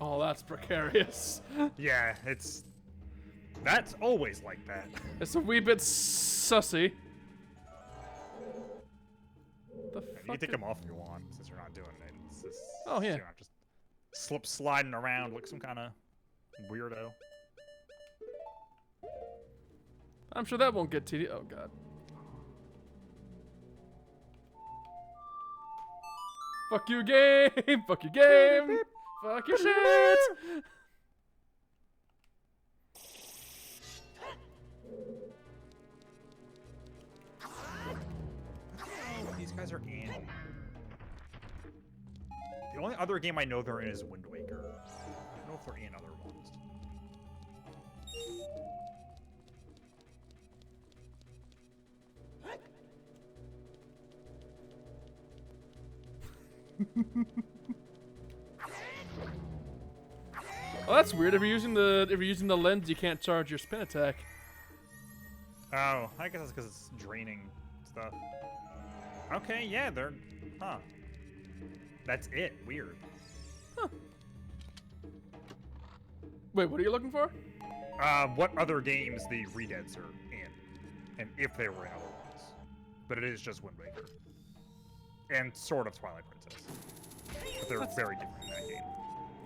Oh, that's precarious. Yeah, that's always like that. It's a wee bit sussy. The You fuck can take them off if you want, since you're not doing it. It's just, Oh, yeah. You're not just sliding around like some kind of weirdo. I'm sure that won't get tedious. Oh, God. Fuck you, game! Fuck you, game! Fuck your shit! These guys are in. The only other game I know they're in is Wind Waker. I don't know if they're in other ones. Oh, that's weird. If you're using the lens, you can't charge your spin attack. Oh, I guess that's because it's draining stuff. Okay, yeah, they're... Huh. That's it. Weird. Huh. Wait, what are you looking for? What other games the Redeads are in, and if they were in other ones. But it is just Wind Waker. And sort of Twilight Princess. But they're very different in that game.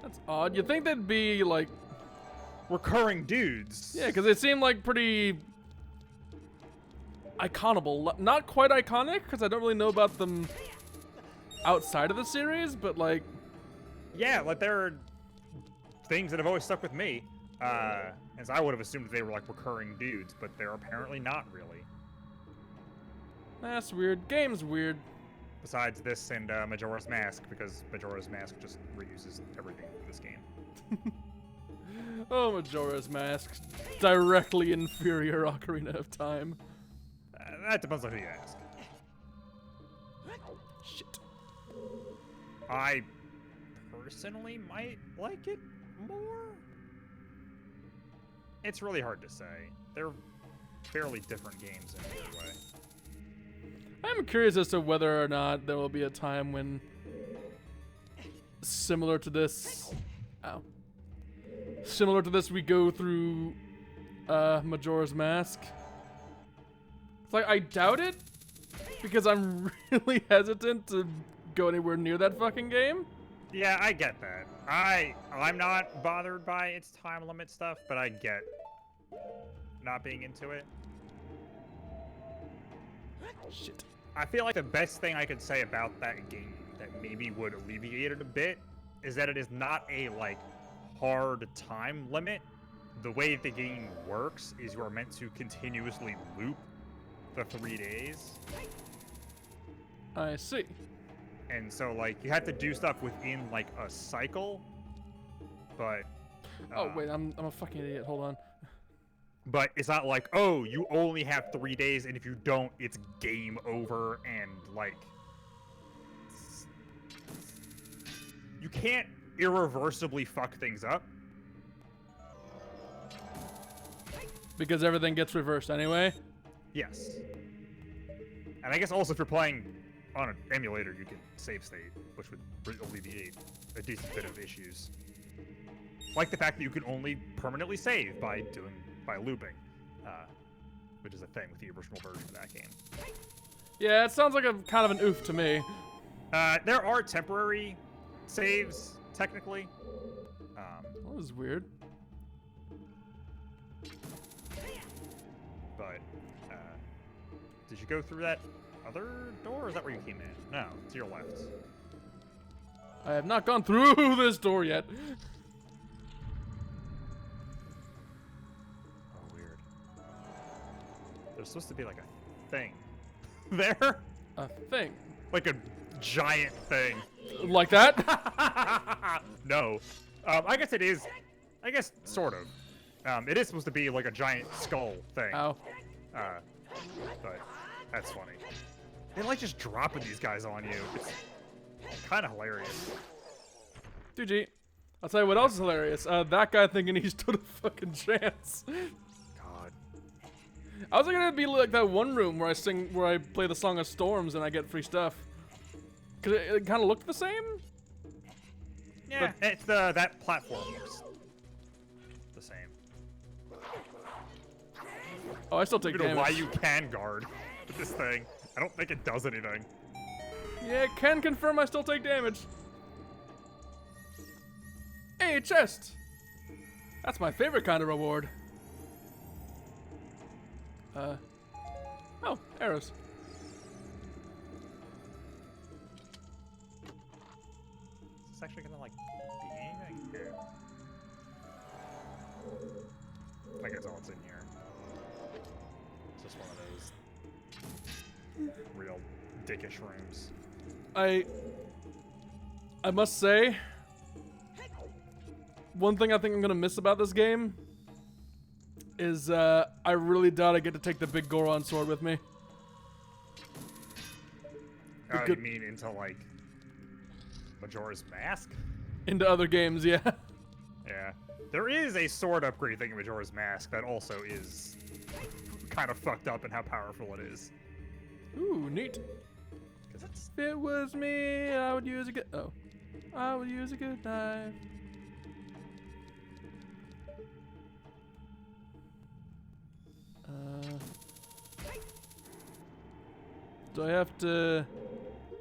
That's odd. You'd think they'd be, like... recurring dudes. Yeah, because they seem like pretty... iconable. Not quite iconic, because I don't really know about them outside of the series, but, like... yeah, like, they're things that have always stuck with me. As I would have assumed they were, like, recurring dudes, but they're apparently not really. That's weird. Game's weird. Besides this and Majora's Mask, because Majora's Mask just reuses everything in this game. Oh, Majora's Mask. Directly inferior Ocarina of Time. That depends on who you ask. Shit. I personally might like it more. It's really hard to say. They're fairly different games in either way. I'm curious as to whether or not there will be a time when, similar to this, we go through Majora's Mask. It's like, I doubt it, because I'm really hesitant to go anywhere near that fucking game. Yeah, I get that. I'm not bothered by its time limit stuff, but I get not being into it. Shit. I feel like the best thing I could say about that game that maybe would alleviate it a bit is that it is not a, like, hard time limit. The way the game works is you are meant to continuously loop the 3 days. I see. And so, like, you have to do stuff within, like, a cycle, but... oh, wait, I'm a fucking idiot. Hold on. But it's not like, oh, you only have 3 days, and if you don't, it's game over, and, like... you can't irreversibly fuck things up. Because everything gets reversed anyway? Yes. And I guess also if you're playing on an emulator, you can save state, which would alleviate a decent bit of issues. Like the fact that you can only permanently save by looping, which is a thing with the original version of that game. Yeah, it sounds like a kind of an oof to me. There are temporary saves, technically. That was weird. But, did you go through that other door, or is that where you came in? No, to your left. I have not gone through this door yet. Oh, weird. There's supposed to be like a thing there. A thing. Like a giant thing. Like that? No. I guess it is. I guess sort of. It is supposed to be like a giant skull thing. Ow. But that's funny. They like just dropping these guys on you. It's kind of hilarious. 2G. I'll tell you what else is hilarious. That guy thinking he stood a fucking chance. God. I was thinking it'd be like that one room where I play the Song of Storms and I get free stuff. Cause it kind of looked the same. Yeah, but it's that platform looks the same. Oh, I still take I don't damage. know why you can guard with this thing. I don't think it does anything. Yeah, it can confirm I still take damage. Hey, a chest. That's my favorite kind of reward. Oh, arrows. Is this actually gonna, like, be anything? Here. I think that's all that's in here. It's just one of those real dickish rooms. I must say, one thing I think I'm gonna miss about this game is I really doubt I get to take the big Goron sword with me. Oh, you mean into, like, Majora's Mask? Into other games, yeah. Yeah. There is a sword upgrade thing in Majora's Mask that also is kind of fucked up in how powerful it is. Ooh, neat. Is it? If it was me, I would use a good. Oh, I would use a good knife. Do I have to?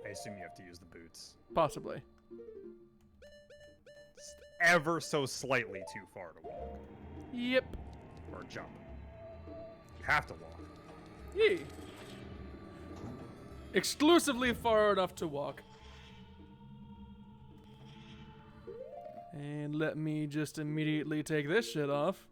I assume you have to use the boots. Possibly. Just ever so slightly too far to walk. Yep. Or jump. You have to walk. Yee. Exclusively far enough to walk. And let me just immediately take this shit off.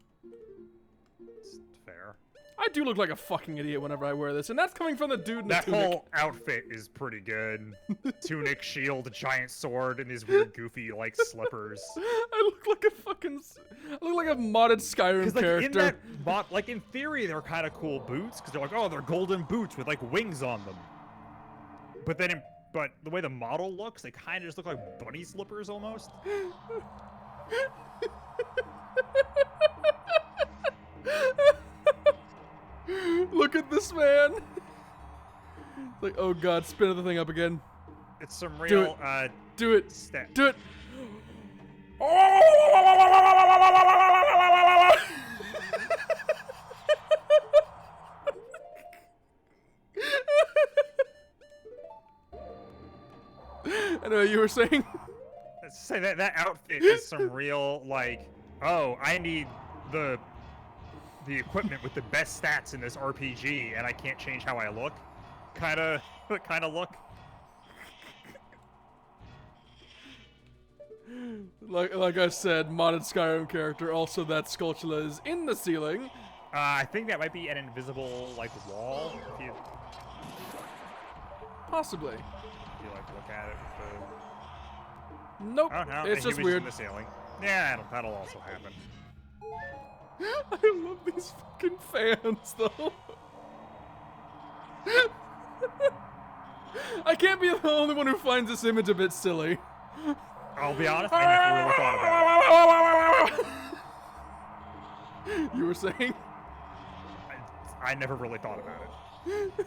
It's fair. I do look like a fucking idiot whenever I wear this, and that's coming from the dude in the That tunic. whole outfit is pretty good. Tunic, shield, giant sword, and these weird goofy like slippers. I look like a fucking. I look like a modded Skyrim Like character. in that mod, like in theory, they're kind of cool boots because they're like, oh, they're golden boots with like wings on them. But then, but the way the model looks, they kind of just look like bunny slippers almost. Look at this man. It's like, oh god, spin the thing up again. It's some Do real Do it. stat. Do it. I know what you were saying. Let's say that outfit is some real like, oh, I need the equipment with the best stats in this RPG, and I can't change how I look. Kind of look. Like I said, modded Skyrim character. Also, that Skulltula is in the ceiling. I think that might be an invisible like wall. If you Possibly. like look at it. Nope. Oh no, It's he just was weird. in the ceiling. Yeah, that'll also happen. I love these fucking fans, though. I can't be the only one who finds this image a bit silly. I'll be honest, I never really thought about it. You were saying? I never really thought about it.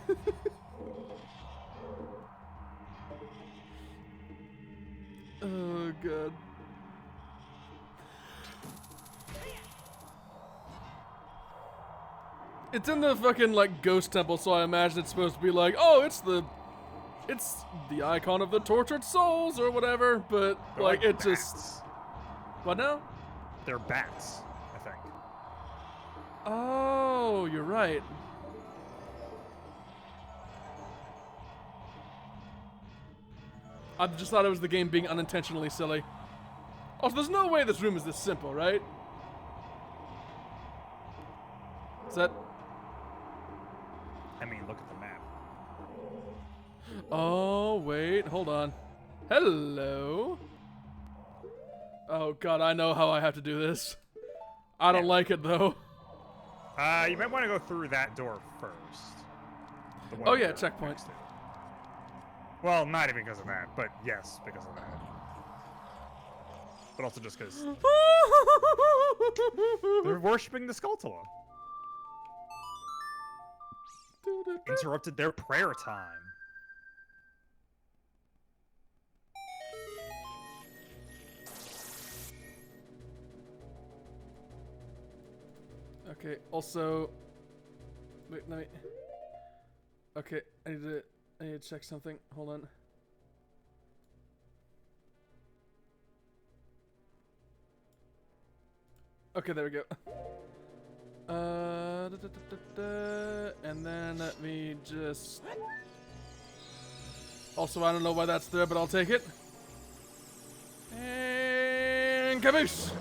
Oh god. It's in the fucking like ghost temple, so I imagine it's supposed to be like, oh, it's the icon of the tortured souls or whatever, but They're like it bats. just what now? They're bats, I think. Oh, you're right. I just thought it was the game being unintentionally silly. Also, there's no way this room is this simple, right? Is that? I mean, look at the map. Oh, wait, hold on. Hello. Oh god, I know how I have to do this. I don't like it though. You might want to go through that door first. The one Oh yeah, we're checkpoint. next to. Well, not even because of that, but yes, because of that. But also just because they're worshipping the Skulltula. Interrupted their prayer time. Okay, also wait, let me. Okay, I need to check something. Hold on. Okay, there we go. And then let me just. Also, I don't know why that's there, but I'll take it. And caboose!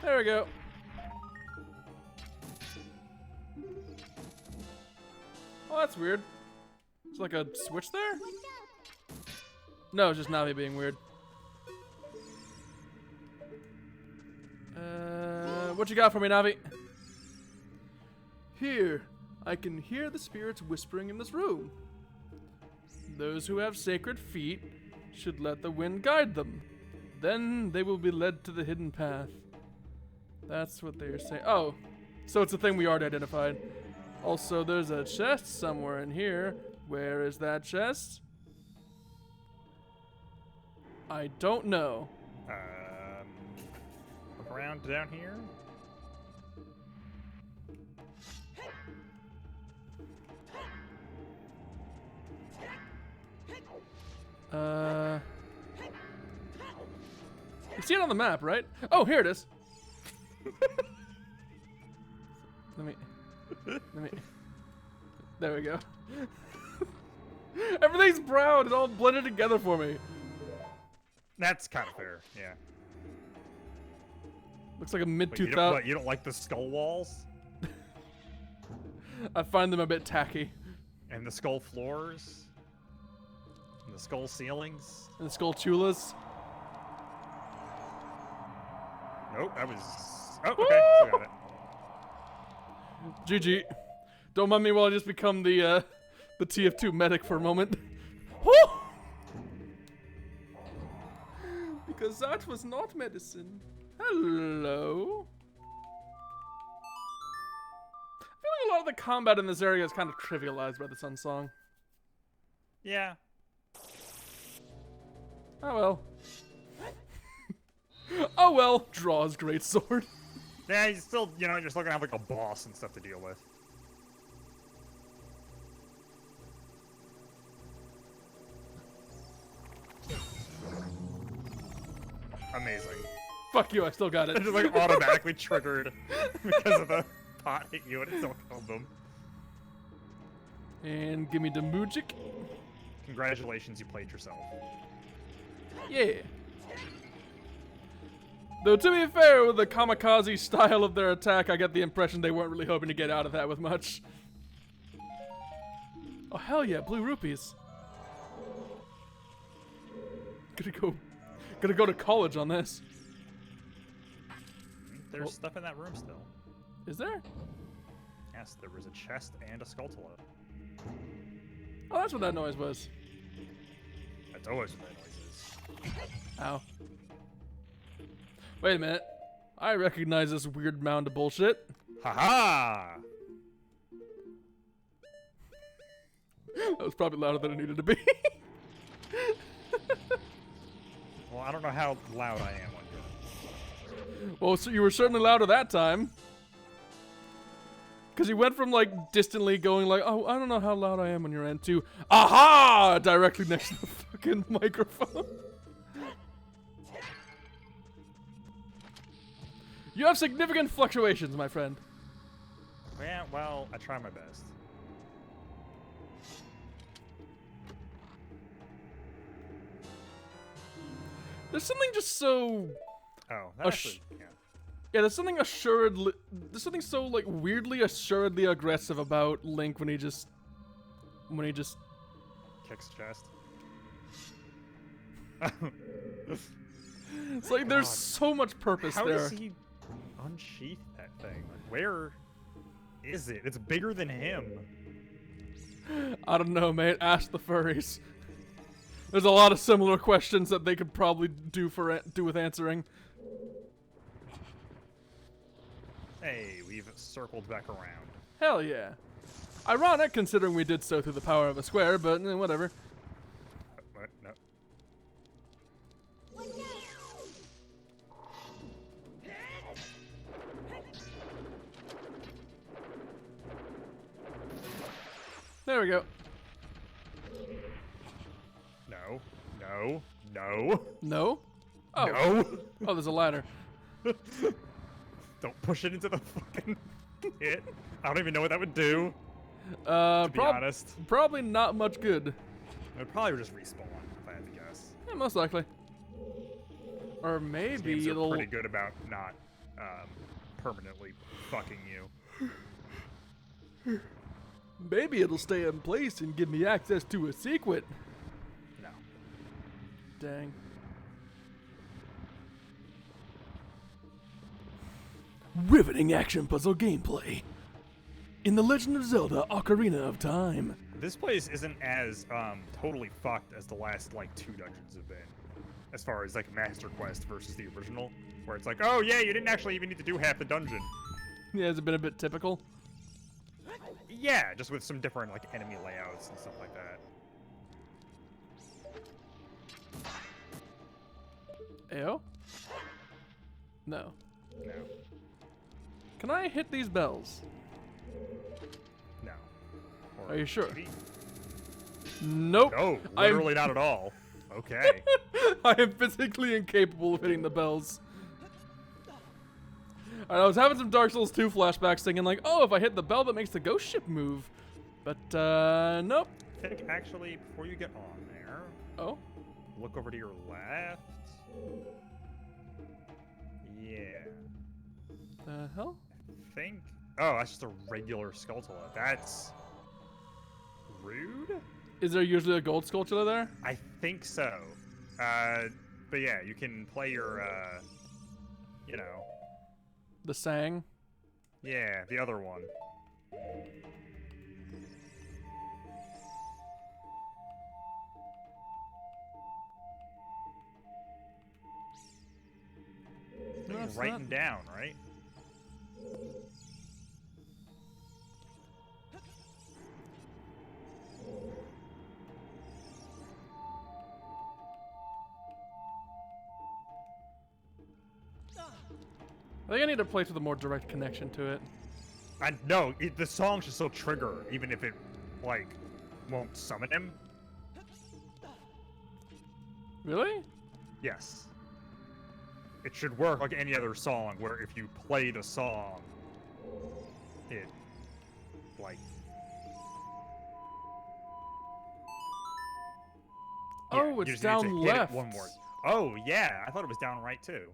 There we go. Oh, that's weird. Is like a switch there? No, it's just Navi being weird. What you got for me, Navi? Here, I can hear the spirits whispering in this room. Those who have sacred feet should let the wind guide them. Then they will be led to the hidden path. That's what they're saying. Oh, So it's a thing we already identified. Also, there's a chest somewhere in here. Where is that chest? I don't know. Look around down here. You see it on the map, right? Oh, here it is. Let me. There we go. Everything's brown. It's all blended together for me. That's kind of fair, yeah. Looks like a mid But 2000s. you don't like the skull walls? I find them a bit tacky. And the skull floors? And the skull ceilings? And the skull chulas. Nope, that was... Oh, okay, still got it. GG. Don't mind me while I just become the TF2 medic for a moment. Woo! Because that was not medicine. Hello. I feel like a lot of the combat in this area is kind of trivialized by the Sun Song. Yeah. Oh well. Oh well. Draws great sword. Yeah, you still, you're still gonna have like a boss and stuff to deal with. Amazing. Fuck you, I still got it. It just like automatically triggered because of the pot hit you and it still killed them. And give me the Mujik. Congratulations, you played yourself. Yeah. Though to be fair, with the kamikaze style of their attack, I get the impression they weren't really hoping to get out of that with much. Oh hell yeah, blue rupees. Gonna go to college on this. There's stuff in that room still. Is there? Yes, there was a chest and a skulltula. Oh, that's what that noise was. That's always what that noise is. Ow. Wait a minute. I recognize this weird mound of bullshit. Haha! That was probably louder than it needed to be. Well, I don't know how loud I am on here. Well, so you were certainly louder that time. Because you went from, like, distantly going like, oh, I don't know how loud I am on your end to, aha! Directly next to the fucking microphone. You have significant fluctuations, my friend. Yeah, well, I try my best. There's something just so... Oh, that actually, yeah. Yeah, there's something there's something so, like, weirdly assuredly aggressive about Link when he just... Kicks chest. It's like there's so much purpose How there. does he unsheath that thing? Like, where is it? It's bigger than him. I don't know, mate. Ask the furries. There's a lot of similar questions that they could probably do with answering. Hey, we've circled back around. Hell yeah. Ironic considering we did so through the power of a square, but whatever. What? No. There we go. No. No. No. No? Oh. No. Oh, there's a ladder. Don't push it into the fucking pit. I don't even know what that would do. To be honest. Probably not much good. It would probably just respawn, if I had to guess. Yeah, most likely. Or These maybe games are it'll... pretty good about not permanently fucking you. Maybe it'll stay in place and give me access to a secret. No. Dang. Riveting action puzzle gameplay. In The Legend of Zelda: Ocarina of Time. This place isn't as totally fucked as the last like 2 dungeons have been. As far as like Master Quest versus the original, where it's like, oh yeah, you didn't actually even need to do half the dungeon. Yeah, has it been a bit typical? Yeah, just with some different like enemy layouts and stuff like that. Ayo? No. No. Can I hit these bells? No. Or Are you sure? maybe? Nope. No, literally not at all. Okay. I am physically incapable of hitting the bells. Alright, I was having some Dark Souls 2 flashbacks thinking like, oh, if I hit the bell that makes the ghost ship move. But, nope. I think actually, before you get on there, Oh? look over to your left. Yeah. The hell? I think. Oh, that's just a regular Skulltula. That's rude? Is there usually a gold sculpture there? I think so. But yeah, you can play your, you know. The Sang? Yeah, the other one. No, it's Writing not. down, right? I think I need to place with a more direct connection to it. No, the song should still trigger, even if it, like, won't summon him. Really? Yes. It should work like any other song, where if you play the song, it, like... Yeah, Oh, you it's just need to down hit it left. one more. Oh, yeah, I thought it was down right, too.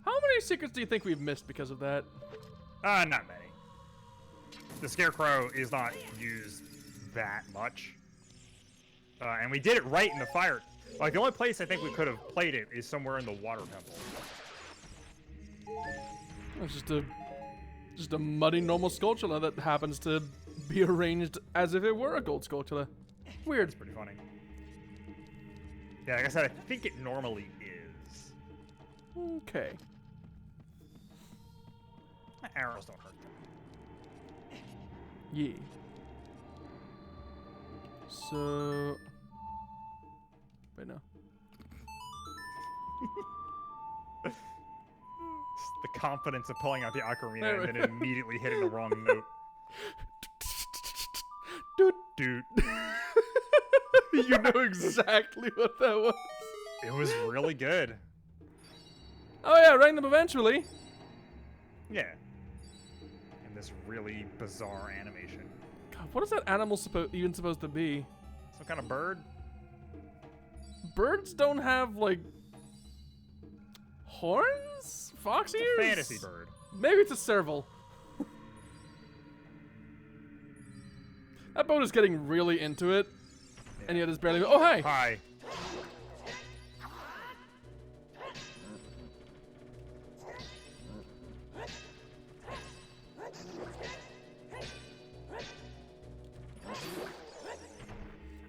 How many secrets do you think we've missed because of that? Not many. The Scarecrow is not used that much. And we did it right in the fire. Like, the only place I think we could have played it is somewhere in the water temple. It's just a muddy normal sculpture that happens to be arranged as if it were a gold sculpture. Weird. It's pretty funny. Yeah, like I said, I think it normally is. Okay. Arrows don't hurt them. Yeah. So... Wait, no. The confidence of pulling out the ocarina There we and then immediately hitting the wrong note. Dude. Dude. You know exactly what that was. It was really good. Oh yeah, rang them eventually. Yeah. And this really bizarre animation. God, what is that animal even supposed to be? Some kind of bird? Birds don't have, like, horns? Fox ears? It's a fantasy bird. Maybe it's a serval. That boat is getting really into it, and yet it's barely. Oh, hi! Hi.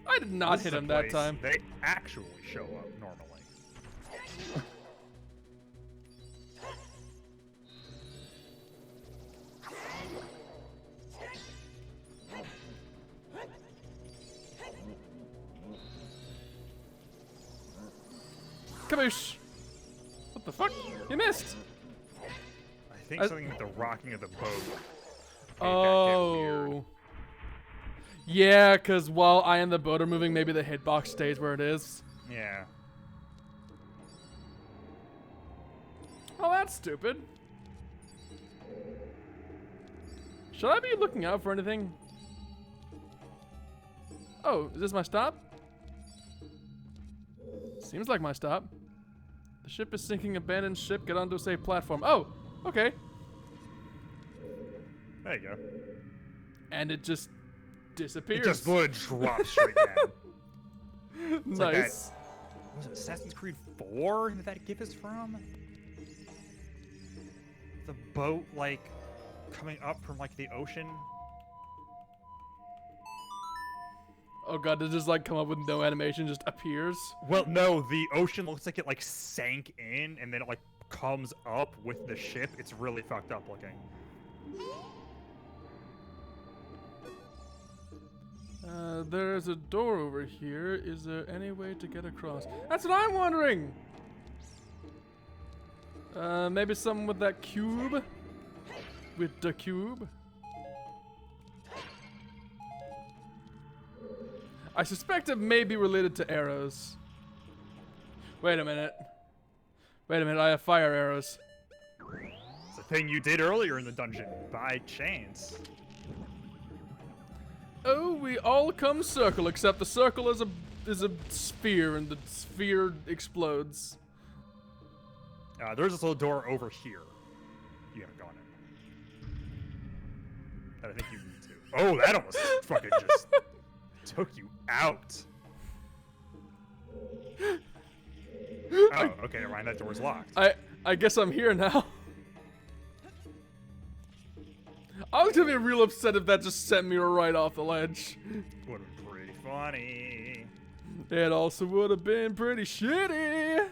I did not This hit is a him that place time. They actually show up normally. Kaboosh! What the fuck? You missed! I think something with the rocking of the boat. made that get Oh. weird. Yeah, because while I and the boat are moving, maybe the hitbox stays where it is. Yeah. Oh, that's stupid. Should I be looking out for anything? Oh, is this my stop? Seems like my stop. The ship is sinking. Abandoned ship. Get onto a safe platform. Oh, okay. There you go. And it just disappears. It just would drop straight down. Nice. Like that- was it Assassin's Creed 4 that GIF is from? The boat, like, coming up from, like, the ocean? Oh god, does this like come up with no animation, just appears? Well, no, the ocean looks like it, like, sank in, and then it, like, comes up with the ship, it's really fucked up looking. There's a door over here. Is there any way to get across? That's what I'm wondering! Maybe something with that cube? With the cube? I suspect it may be related to arrows. Wait a minute. Wait a minute, I have fire arrows. It's a thing you did earlier in the dungeon, by chance. Oh, we all come circle, except the circle is a sphere, and the sphere explodes. There's this little door over here. You haven't gone in. But I think you need to. Oh, that almost fucking just took you out. Oh, okay, never mind. That door's locked. I guess I'm here now. I was gonna be real upset if that just sent me right off the ledge. Would have been pretty funny. It also would have been pretty shitty.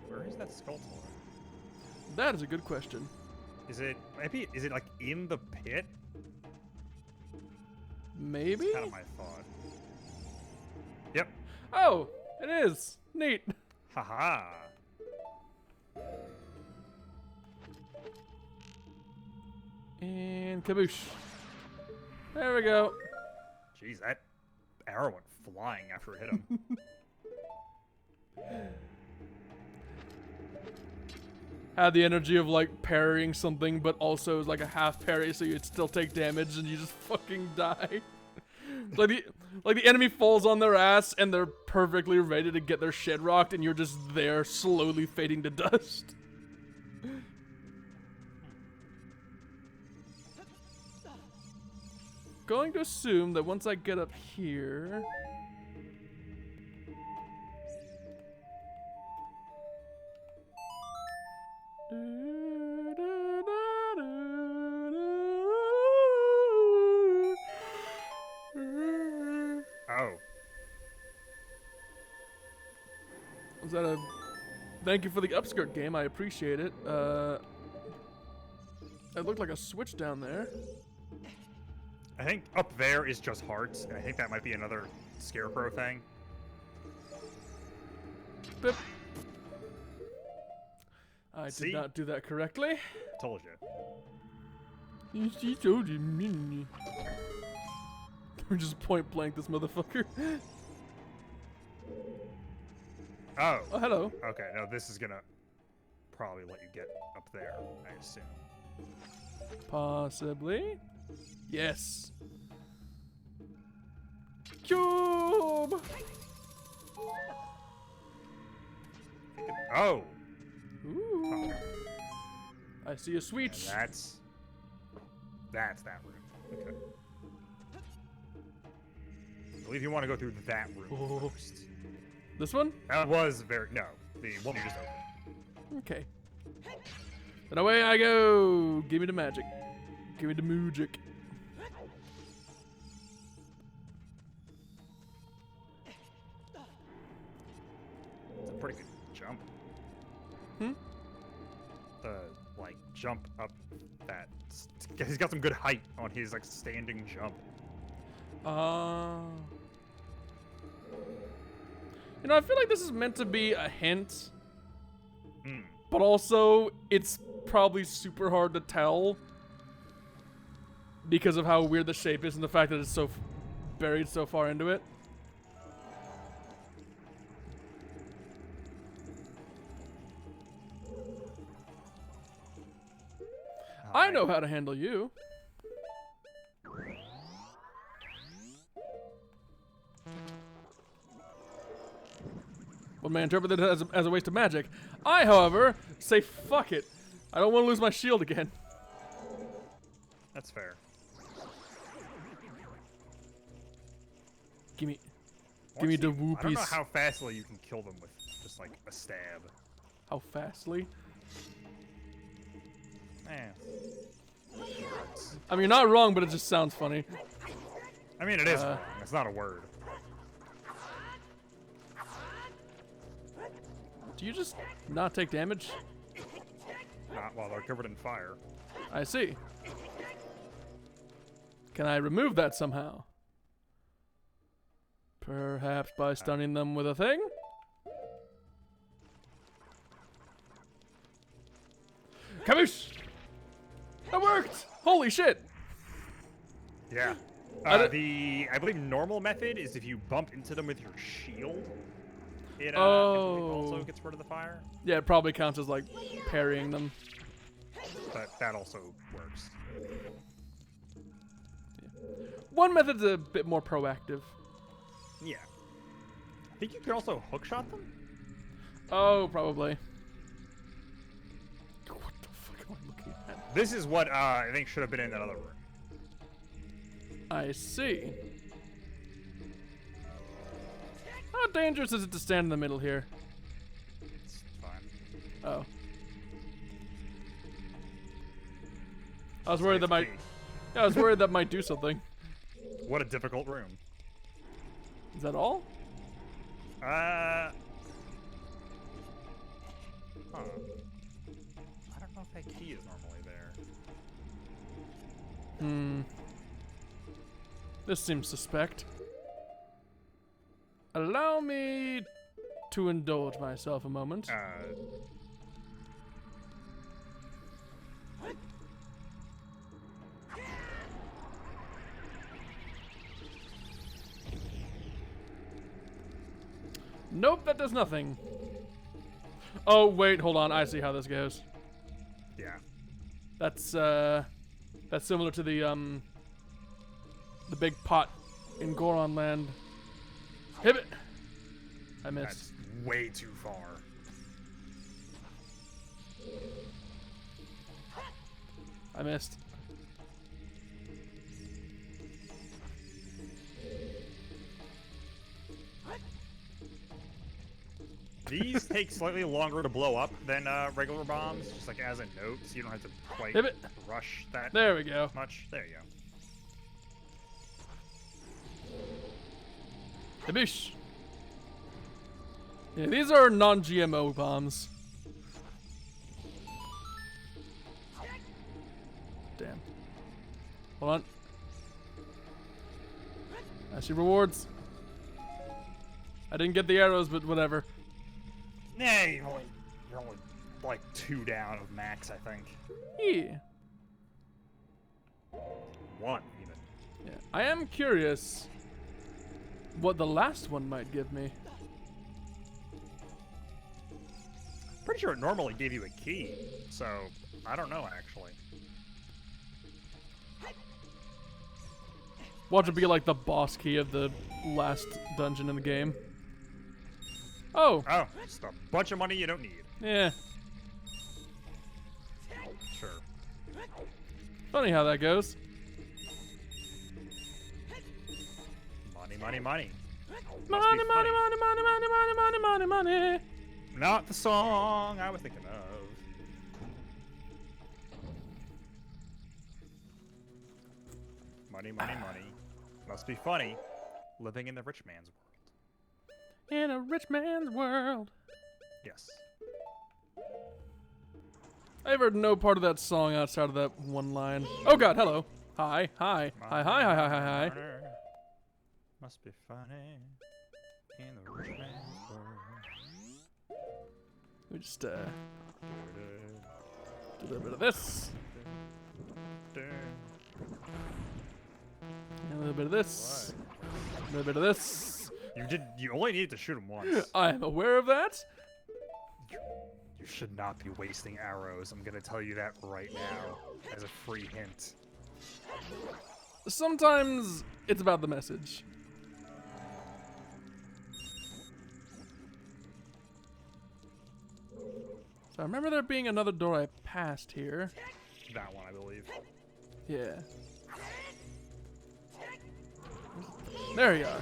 Where is that skull tower? That is a good question. Is it like in the pit? Maybe? Kind of my thought. Yep. Oh, it is. Neat. Haha. And kaboosh. There we go. Jeez, that arrow went flying after it hit him. Had the energy of like parrying something, but also like a half parry, so you'd still take damage and you just fucking die. like the enemy falls on their ass and they're perfectly ready to get their shit rocked, and you're just there slowly fading to dust. Going to assume that once I get up here. Oh. Was that a... Thank you for the upskirt game, I appreciate it. It looked like a switch down there. I think up there is just hearts, and I think that might be another scarecrow thing. Bip. I did not do that correctly. Told you. You told you. We're just point blank this motherfucker. Oh. Oh, hello. Okay, no, this is gonna probably let you get up there, I assume. Possibly. Yes. Cube. Oh. Ooh. I see a switch. That's that room. Okay. I believe you want to go through that room first. This one? That was the one you just opened. Okay. And away I go. Give me the magic. Give me the magic. It's a pretty good jump. Hmm? The jump up that. He's got some good height on his standing jump. You know, I feel like this is meant to be a hint. Hmm. But also, it's probably super hard to tell because of how weird the shape is and the fact that it's so buried so far into it. I know how to handle you. One may interpret it as a waste of magic. I, however, say fuck it. I don't want to lose my shield again. That's fair. Give me the whoopies. I don't know how fastly you can kill them with just a stab. How fastly? I mean, you're not wrong, but it just sounds funny. I mean, it is wrong. It's not a word. Do you just not take damage? Not while they're covered in fire. I see. Can I remove that somehow? Perhaps by stunning them with a thing? Kaboosh! That worked! Holy shit! Yeah. I believe normal method is if you bump into them with your shield. It also gets rid of the fire. Yeah, it probably counts as like parrying them. But that also works. One method's a bit more proactive. Yeah. I think you could also hookshot them? Oh, probably. What the fuck am I looking at? This is what I think should have been in that other room. I see. How dangerous is it to stand in the middle here? It's fine. Oh. I was worried that might. Yeah, I was worried that might do something. What a difficult room. Is that all? Huh. I don't know if that key is normally there. This seems suspect. Allow me to indulge myself a moment. Nope, that does nothing. Oh, wait, hold on. I see how this goes. Yeah. That's similar to the big pot in Goron Land. Hit it! I missed. That's way too far. I missed. These take slightly longer to blow up than regular bombs, just like as a note, so you don't have to quite Hit it. rush that There we go. much. There you go. Kaboosh. Yeah, these are non-GMO bombs. Damn. Hold on. I see rewards. I didn't get the arrows, but whatever. Nah, you're only like 2 down of max, I think. Yeah. 1 even. Yeah. I am curious what the last one might give me. Pretty sure it normally gave you a key, so I don't know actually. Watch it be like the boss key of the last dungeon in the game. Oh. Oh, just a bunch of money you don't need. Yeah. Sure. Funny how that goes. Money, money, money. Money, money, money, money, money, money, money, money, money. Not the song I was thinking of. Money, money, money. Must be funny living in the rich man's world. In a rich man's world. Yes. I've heard no part of that song outside of that one line. Oh god, hello. Hi, hi, hi, hi, hi, hi, hi, hi. Must be funny in the rich man's world. We just do a little bit of this. A little bit of this. A little bit of this. You only needed to shoot him once. I am aware of that. You should not be wasting arrows. I'm gonna tell you that right now as a free hint. Sometimes it's about the message. So I remember there being another door I passed here. That one, I believe. Yeah. There you are.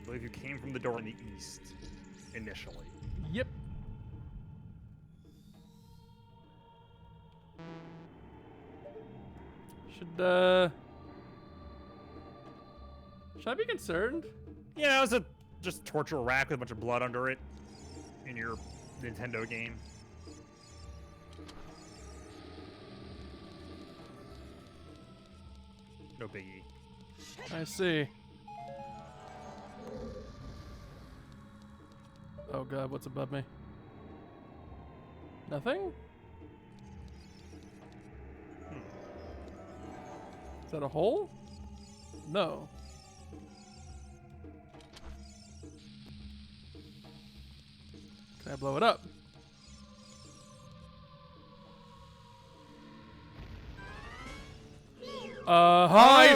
I believe you came from the door in the east, initially. Yep. Should I be concerned? Yeah, it was a just torture a rack with a bunch of blood under it in your Nintendo game. No biggie. I see. Oh god, what's above me? Nothing? Is that a hole? No. Can I blow it up? Hi!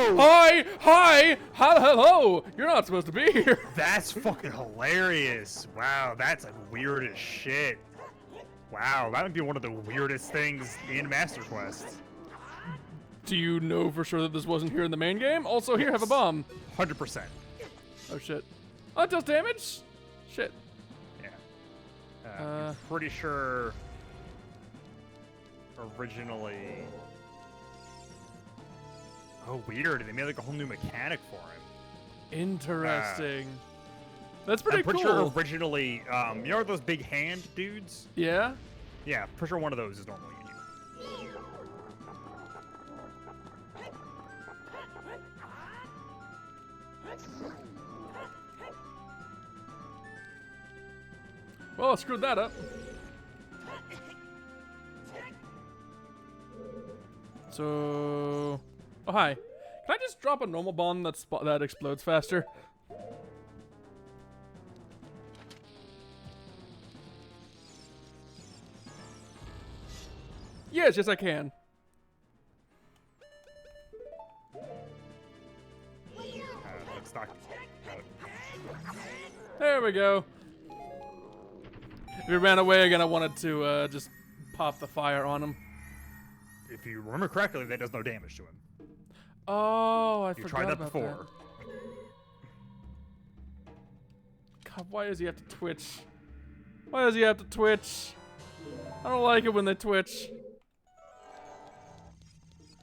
Hello! You're not supposed to be here. That's fucking hilarious. Wow, that's like weird as shit. Wow, that would be one of the weirdest things in Master Quest. Do you know for sure that this wasn't here in the main game? Also, here, have a bomb. 100%. Oh shit. Oh, it does damage? Shit. Yeah. I'm pretty sure originally... Oh, weird. They made like a whole new mechanic for him. Interesting. That's pretty cool. I'm pretty sure originally, you know those big hand dudes? Yeah? Yeah, pretty sure one of those is normally in you. Well, I screwed that up. So... Oh, hi. Can I just drop a normal bomb that explodes faster? Yes, I can. Let's not... There we go. If he ran away again, I wanted to just pop the fire on him. If you remember correctly, that does no damage to him. Oh, I You forgot tried that about before. God, why does he have to twitch? Why does he have to twitch? I don't like it when they twitch.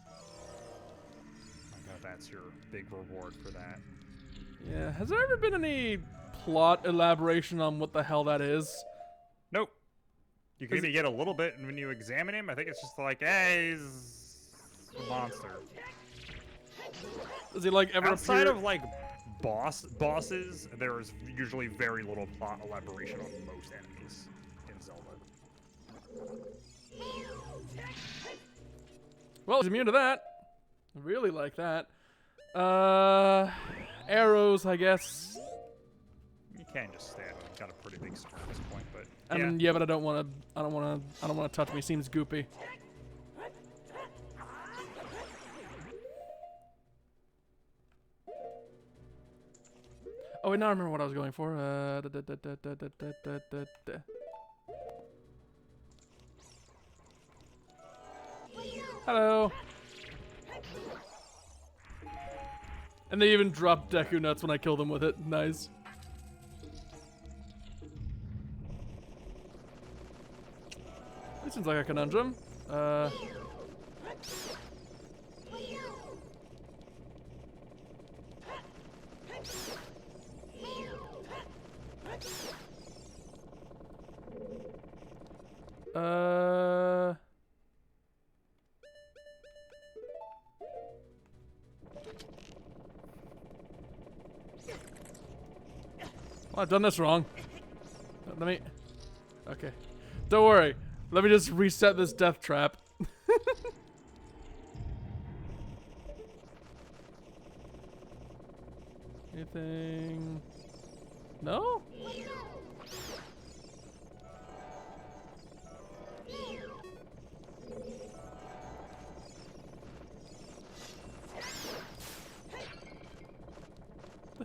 I know that's your big reward for that. Yeah, has there ever been any plot elaboration on what the hell that is? Nope. You can maybe get a little bit when you examine him. I think it's just like, hey, he's a monster. Does he like ever Outside appear? of like bosses, there is usually very little plot elaboration on most enemies in Zelda. Well, he's immune to that. I really like that. Arrows, I guess. You can just stab him. He's got a pretty big sword at this point, but I mean, yeah, but I don't want to touch him. He seems goopy. Oh wait, now I remember what I was going for. Hello. And they even drop Deku nuts when I kill them with it. Nice. This seems like a conundrum. Well, I've done this wrong. Let me... Okay. Don't worry. Let me just reset this death trap. Anything? No?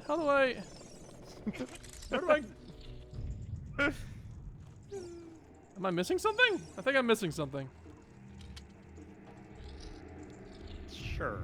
How do I... How do I... Am I missing something? I think I'm missing something. sure.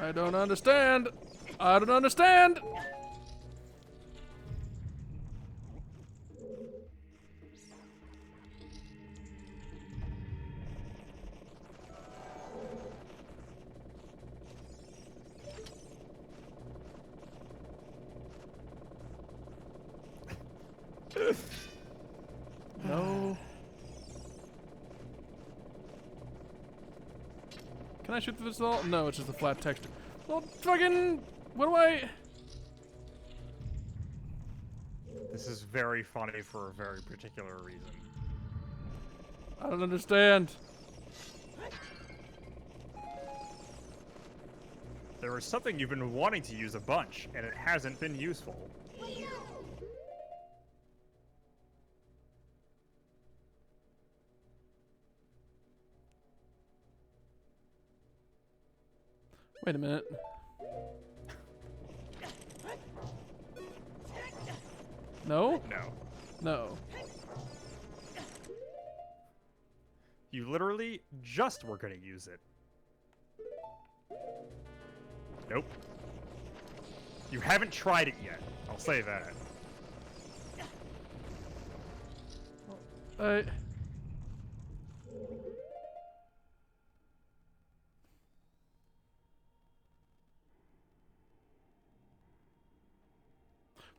I don't understand. I don't understand. No. Can I shoot through this at all? No, it's just a flat texture. Well, fucking, what do I? This is very funny for a very particular reason. I don't understand. There is something you've been wanting to use a bunch, and it hasn't been useful. Wait a minute. No? No. No. You literally just were gonna use it. Nope. You haven't tried it yet. I'll say that.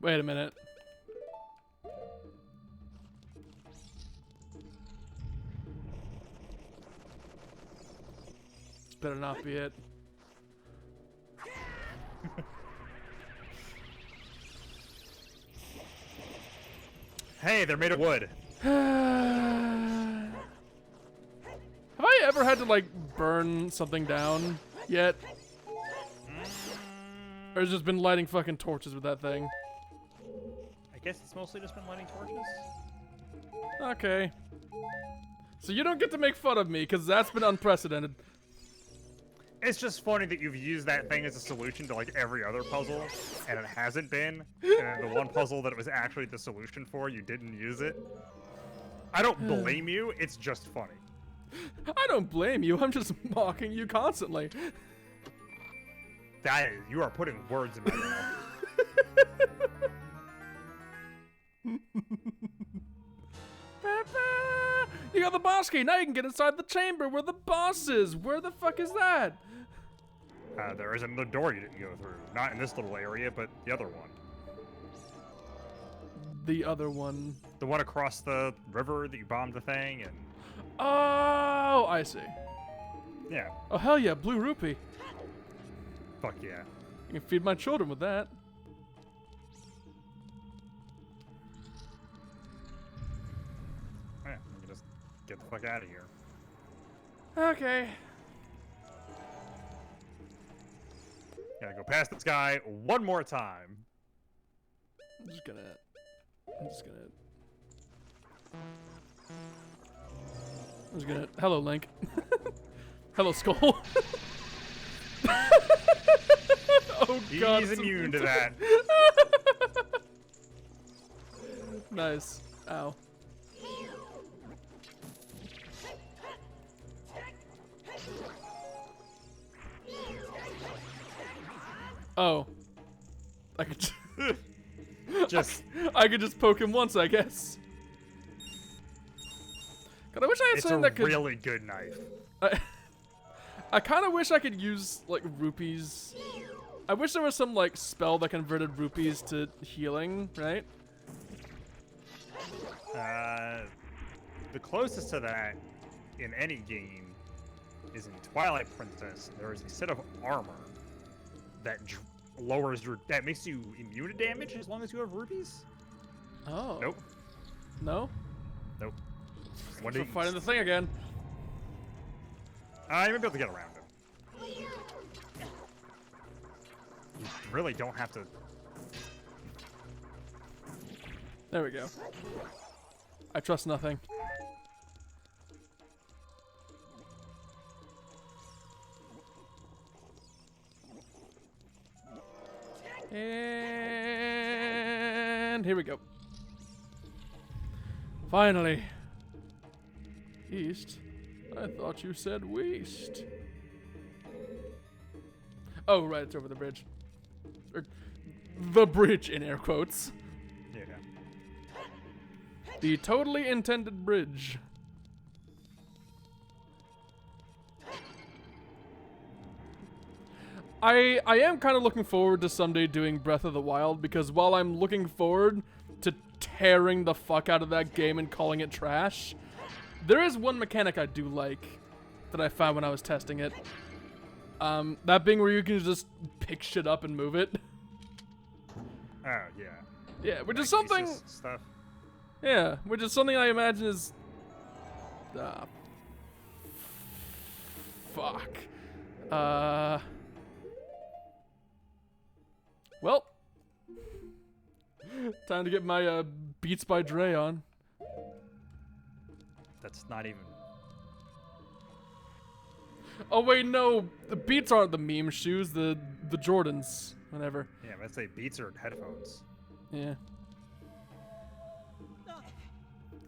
Wait a minute. This better not be it. Hey, they're made of wood. Have I ever had to, like, burn something down yet? Or has it just been lighting fucking torches with that thing? I guess it's mostly just been lighting torches. Okay. So you don't get to make fun of me, because that's been unprecedented. It's just funny that you've used that thing as a solution to like every other puzzle, and it hasn't been. And the one puzzle that it was actually the solution for, you didn't use it. I don't blame you, it's just funny. I don't blame you, I'm just mocking you constantly. That is, you are putting words in my mouth. You got the boss key, now you can get inside the chamber where the boss is. Where the fuck is that? There is another door you didn't go through. Not in this little area, but the other one. The other one. The one across the river that you bombed the thing and... Oh, I see. Yeah. Oh, hell yeah, blue rupee. Fuck yeah. You can feed my children with that. Yeah, we can just get the fuck out of here. Okay. Gotta go past this guy one more time. I'm just gonna... Hello, Link. Hello, Skull. Oh god. He's immune to that. Nice. Ow. Oh. I could Just... I could just poke him once, I guess. God, I wish I had It's something a that could... really good knife. I kind of wish I could use, like, rupees. I wish there was some, like, spell that converted rupees to healing, right? The closest to that in any game is in Twilight Princess. There is a set of armor that lowers your... that makes you immune to damage as long as you have rupees. Oh. Nope. No? Nope. We're fighting the thing again. You might be able to get around him. You really don't have to... There we go. I trust nothing. And here we go. Finally. East? I thought you said west. Oh, right, it's over the bridge. Or, the bridge, in air quotes. Yeah. The totally intended bridge. I am kind of looking forward to someday doing Breath of the Wild, because while I'm looking forward to tearing the fuck out of that game and calling it trash, there is one mechanic I do like that I found when I was testing it. That being where you can just pick shit up and move it. Oh, yeah. Yeah, which is Like something... Asus stuff. Yeah, which is something I imagine is... fuck. Well. Time to get my Beats by Dre on. That's not even... Oh wait, no. The Beats aren't the meme shoes, the Jordans. Whatever. Yeah, let's say Beats or headphones. Yeah.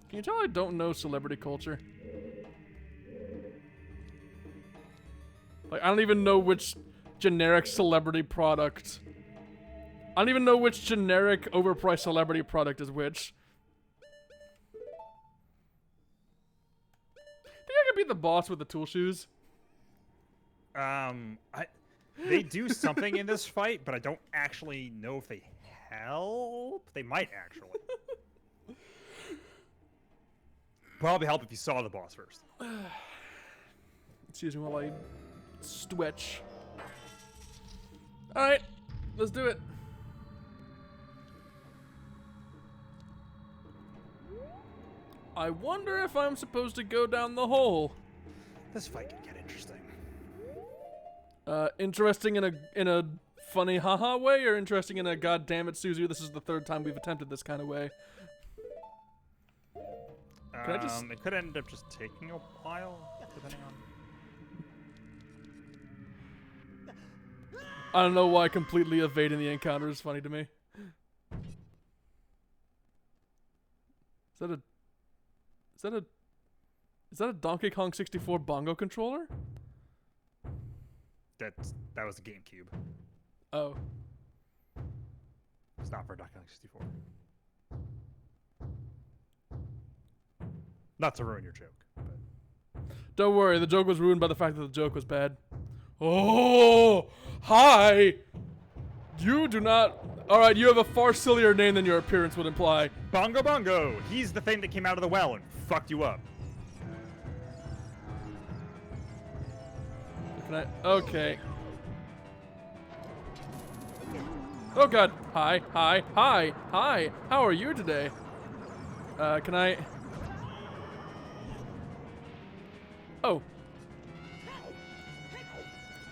Can you tell I don't know celebrity culture? Like, I don't even know which generic celebrity product. I don't even know which generic overpriced celebrity product is which. Think I could beat the boss with the tool shoes? They do something in this fight, but I don't actually know if they help. They might actually. Probably help if you saw the boss first. Excuse me while I stretch. Alright, let's do it. I wonder if I'm supposed to go down the hole. This fight can get interesting. Interesting in a funny haha way, or interesting in a goddamn it, Suzu, this is the third time we've attempted this kind of way? Can I just... It could end up just taking a while, depending on... I don't know why completely evading the encounter is funny to me. Is that a Donkey Kong 64 bongo controller? That was the GameCube. Oh. It's not for Donkey Kong 64. Not to ruin your joke, but... Don't worry, the joke was ruined by the fact that the joke was bad. Oh, hi! You do not... Alright, you have a far sillier name than your appearance would imply. Bongo Bongo! He's the thing that came out of the well and fucked you up. Can I... Okay. Oh god. Hi, hi, hi, hi! How are you today? Can I... Oh.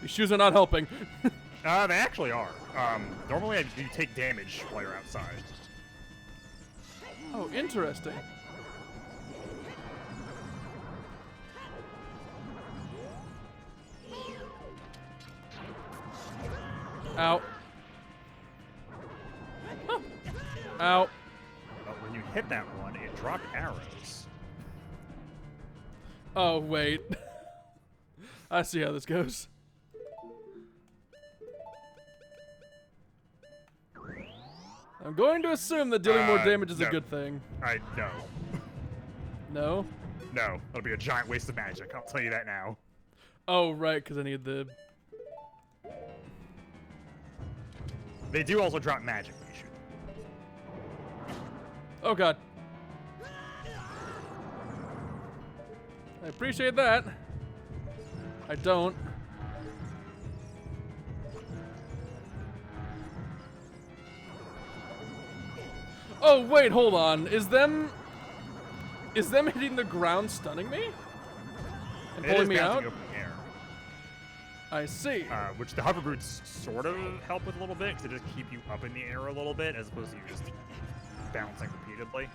These shoes are not helping. They actually are. Normally you take damage while you're outside. Oh, interesting. Ow. Oh. Ow. But when you hit that one, it dropped arrows. Oh, wait. I see how this goes. I'm going to assume that dealing more damage is a good thing. No. No? No. It'll be a giant waste of magic, I'll tell you that now. Oh, right, because I need the... They do also drop magic when you shoot. Oh, God. I appreciate that. I don't. Oh, wait, hold on. Is them hitting the ground stunning me? And pulling me out? Up in the air. I see. Which the hover boots sort of help with a little bit, because they just keep you up in the air a little bit, as opposed to you just bouncing repeatedly.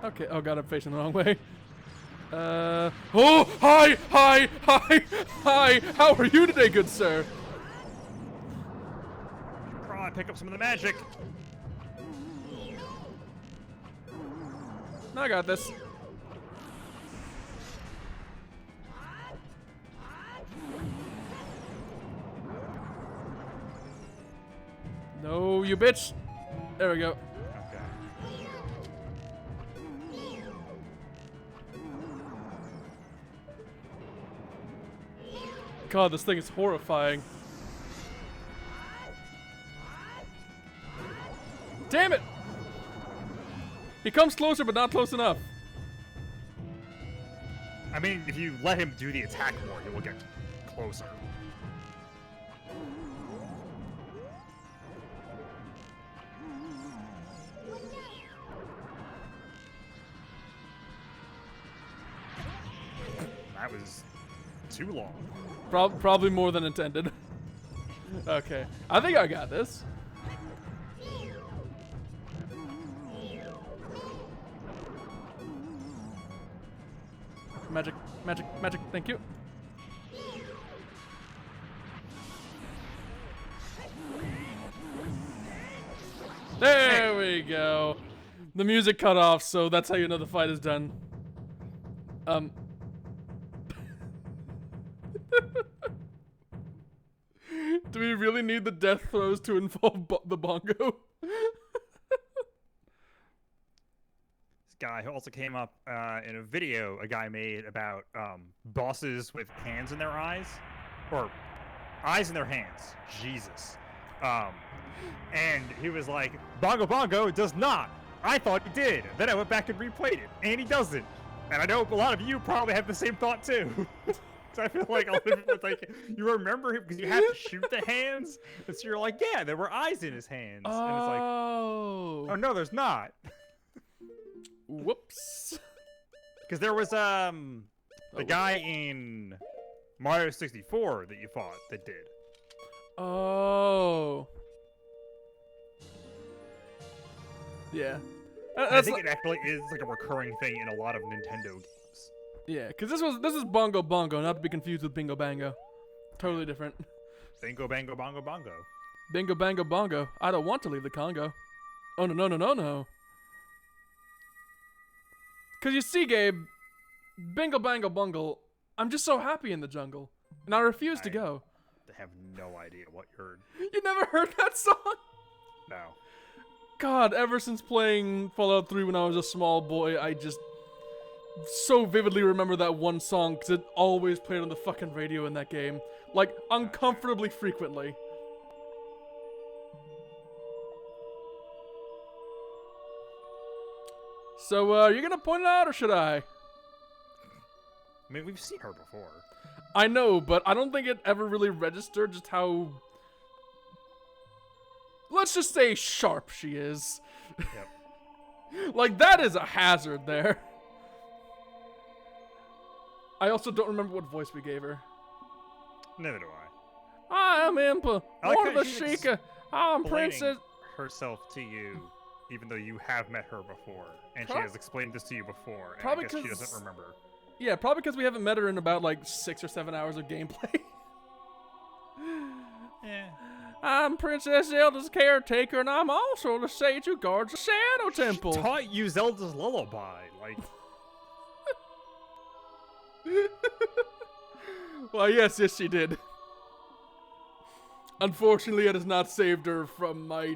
Okay, oh god, I'm facing the wrong way. Oh, hi, hi, hi, hi! How are you today, good sir? Crawl and pick up some of the magic. I got this. No, you bitch. There we go. Okay. God, this thing is horrifying. Damn it! He comes closer, but not close enough. I mean, if you let him do the attack more, he will get closer. That was too long. Probably more than intended. Okay, I think I got this. Magic, magic, magic, thank you. There we go. The music cut off, so that's how you know the fight is done. Do we really need the death throws to involve the bongo? This guy who also came up in a video a guy made about bosses with hands in their eyes, or eyes in their hands. Jesus. And he was like, Bongo Bongo does not. I thought he did. Then I went back and replayed it, and he doesn't. And I know a lot of you probably have the same thought too. So I feel like a lot of people, like, you remember him because you have to shoot the hands, and so you're like, yeah, there were eyes in his hands. And it's like, oh no, there's not. Whoops. Because there was the guy in Mario 64 that you fought that did. Oh. Yeah. I think it actually is like a recurring thing in a lot of Nintendo games. Yeah, because this is Bongo Bongo, not to be confused with Bingo Bango. Totally different. Bingo Bango Bongo Bongo. Bingo Bango Bongo. I don't want to leave the Congo. Oh no no no no no. Cause you see, Gabe, Bingo Bango Bungle, I'm just so happy in the jungle, and I refuse to go. I have no idea what you're. You never heard that song? No. God, ever since playing Fallout 3 when I was a small boy, I just so vividly remember that one song because it always played on the fucking radio in that game. Like, uncomfortably frequently. So, you gonna point it out or should I? I mean, we've seen her before. I know, but I don't think it ever really registered just how... Let's just say sharp she is. Yep. Like, that is a hazard there. I also don't remember what voice we gave her. Neither do I. I am Impa, I like one of how the she's Sheikah. I'm explaining Princess. herself to you, even though you have met her before, and she has explained this to you before, and Probably I guess she 'cause- doesn't remember. Yeah, probably because we haven't met her in about like 6 or 7 hours of gameplay. Yeah. I'm Princess Zelda's caretaker, and I'm also the sage who guards the Shadow Temple. She taught you Zelda's lullaby, like. Well, yes, she did. Unfortunately, it has not saved her from my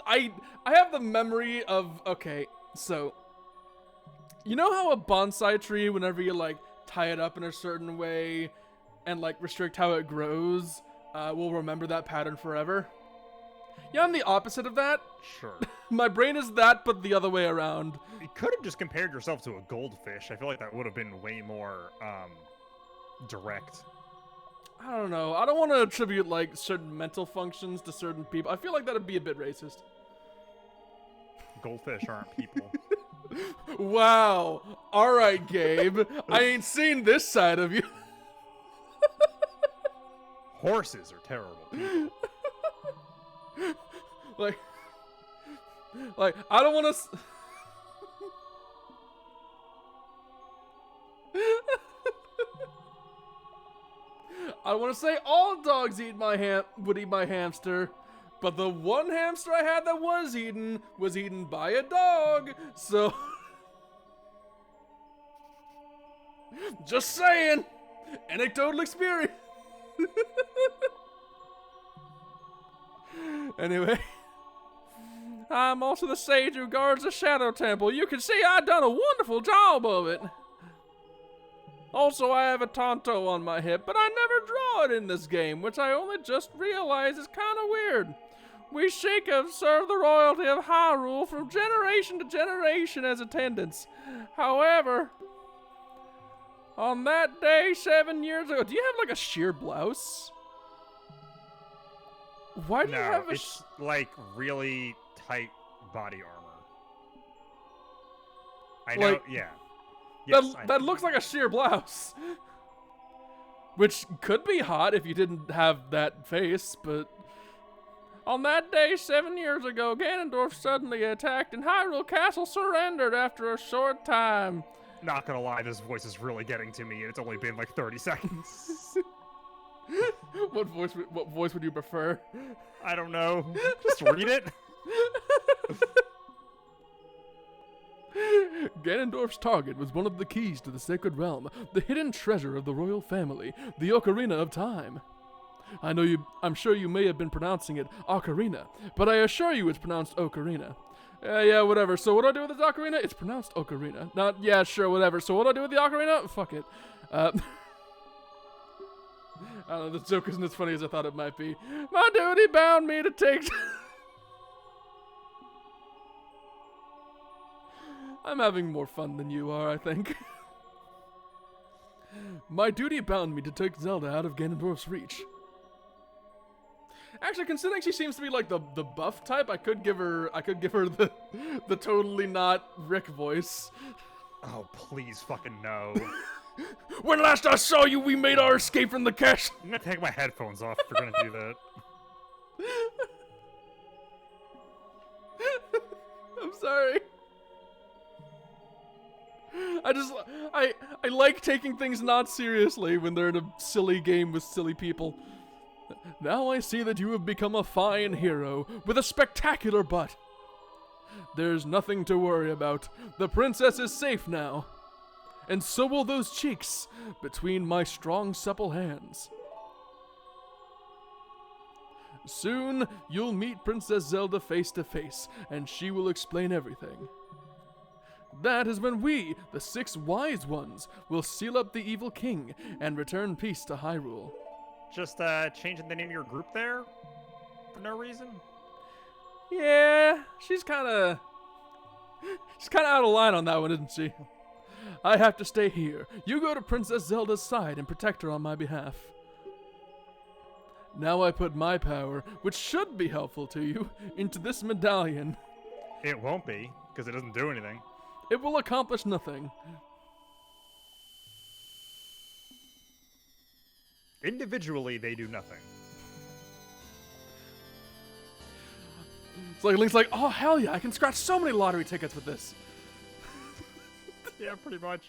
I have the memory of, okay, so you know how a bonsai tree, whenever you like tie it up in a certain way and like restrict how it grows, will remember that pattern forever? Yeah, I'm the opposite of that. Sure. My brain is that, but the other way around. You could have just compared yourself to a goldfish. I feel like that would have been way more direct. I don't know. I don't want to attribute like certain mental functions to certain people. I feel like that'd be a bit racist. Goldfish aren't people. Wow. All right, Gabe. I ain't seen this side of you. Horses are terrible people. like I don't want to. I want to say all dogs would eat my hamster, But the one hamster I had that was eaten by a dog. So, just saying, anecdotal experience. Anyway, I'm also the sage who guards the Shadow Temple. You can see I've done a wonderful job of it. Also, I have a Tonto on my hip, but I never draw it in this game, which I only just realized is kind of weird. We Sheik have served the royalty of Hyrule from generation to generation as attendants. However, on that day 7 years ago, do you have like a sheer blouse? Why do you have a it's like really tight body armor. I know, Like, yeah. Yes, that looks like a sheer blouse. Which could be hot if you didn't have that face, but... On that day 7 years ago, Ganondorf suddenly attacked and Hyrule Castle surrendered after a short time. Not gonna lie, this voice is really getting to me, and it's only been like 30 seconds. What voice would you prefer? I don't know. Just read it. Ganondorf's target was one of the keys to the Sacred Realm, the hidden treasure of the royal family, the Ocarina of Time. I'm sure you may have been pronouncing it Ocarina, but I assure you it's pronounced Ocarina. Yeah, whatever. So what do I do with this Ocarina? It's pronounced Ocarina. Not, yeah, sure, whatever. So what do I do with the Ocarina? Fuck it. I don't know, the joke isn't as funny as I thought it might be. My duty bound me to take... I'm having more fun than you are, I think. My duty bound me to take Zelda out of Ganondorf's reach. Actually, considering she seems to be like the buff type, I could give her the totally not Rick voice. Oh, please fucking no. When last I saw you, we made our escape from the castle. I'm gonna take my headphones off if you're gonna do that. I'm sorry. I like taking things not seriously when they're in a silly game with silly people. Now I see that you have become a fine hero with a spectacular butt. There's nothing to worry about. The princess is safe now. And so will those cheeks between my strong, supple hands. Soon, you'll meet Princess Zelda face to face, and she will explain everything. That is when we, the 6 wise ones, will seal up the evil king and return peace to Hyrule. Just changing the name of your group there? For no reason? Yeah, she's kinda out of line on that one, isn't she? I have to stay here. You go to Princess Zelda's side and protect her on my behalf. Now I put my power, which should be helpful to you, into this medallion. It won't be, because it doesn't do anything. It will accomplish nothing. Individually, they do nothing. It's like Link's like, oh hell yeah, I can scratch so many lottery tickets with this. Yeah, pretty much.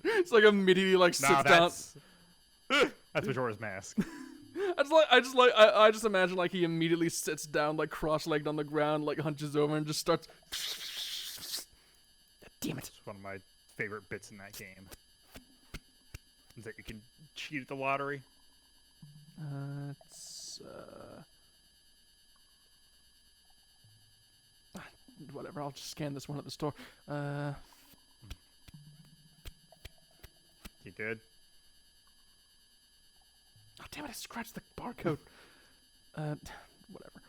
It's like immediately like sits down. That's Majora's Mask. I just imagine like he immediately sits down like cross-legged on the ground, like hunches over and just starts. Damn it! It's one of my favorite bits in that game. Is that you can cheat at the lottery. Whatever. I'll just scan this one at the store. You good? Oh damn it! I scratched the barcode. Whatever.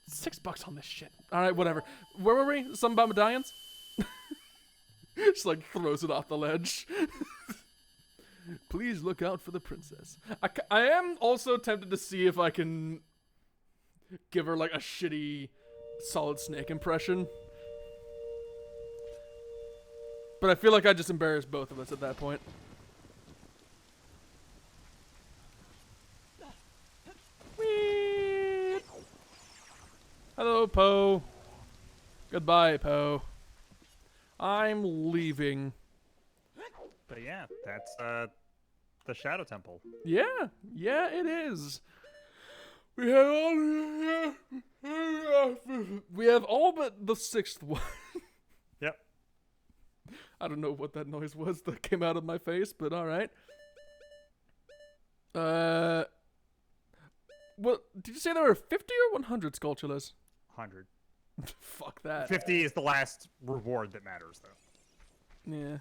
$6 on this shit. All right, whatever. Where were we? Something about medallions? Just like throws it off the ledge. Please look out for the princess. I am also tempted to see if I can give her like a shitty Solid Snake impression. But I feel like I just embarrassed both of us at that point. Whee! Hello, Poe. Goodbye, Poe. I'm leaving. But yeah, that's the Shadow Temple. Yeah, it is. We have all but the 6th one. Yep. I don't know what that noise was that came out of my face, but all right. Well, did you say there were 50 or 100 Skulltulas? 100. Fuck that. 50 is the last reward that matters, though. Yeah.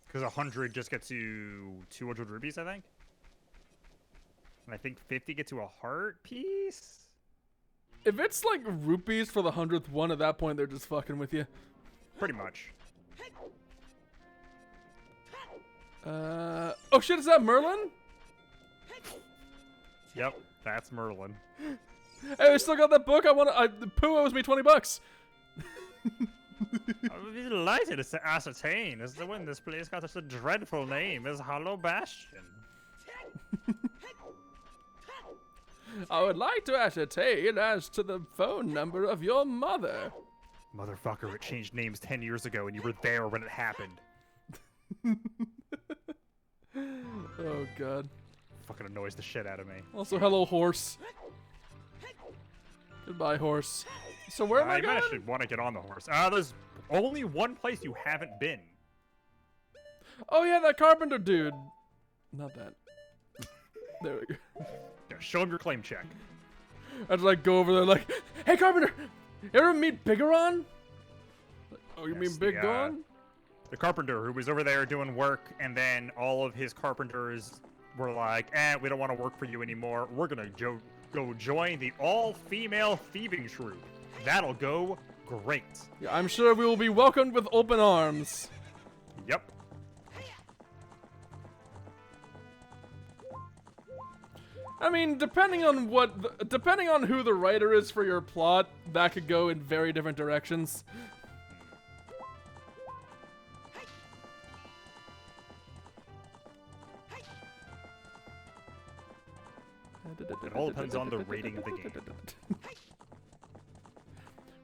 Because 100 just gets you 200 rubies, I think. And I think 50 gets you a heart piece. If it's like rupees for the 100th one, at that point they're just fucking with you. Pretty much. Oh shit, is that Merlin? Yep, that's Merlin. Hey, we still got that book. Pooh owes me $20. I would be delighted to ascertain as to when this place got such a dreadful name as Hollow Bastion. I would like to ascertain as to the phone number of your mother. Motherfucker, it changed names 10 years ago and you were there when it happened. Oh god. Fucking annoys the shit out of me. Also, hello, horse. Goodbye, horse. So where am I You going? might actually want to get on the horse. There's only one place you haven't been. Oh yeah, that carpenter dude. Not that. There we go. Yeah, show him your claim check. I'd like go over there like, hey carpenter, you ever meet Bigeron? Oh, you mean Big Gon? The carpenter who was over there doing work, and then all of his carpenters were like, we don't want to work for you anymore. We're gonna go join the all-female thieving troupe. That'll go great. Yeah, I'm sure we will be welcomed with open arms. Yep. I mean, depending on who the writer is for your plot, that could go in very different directions. It all depends on the rating of the game.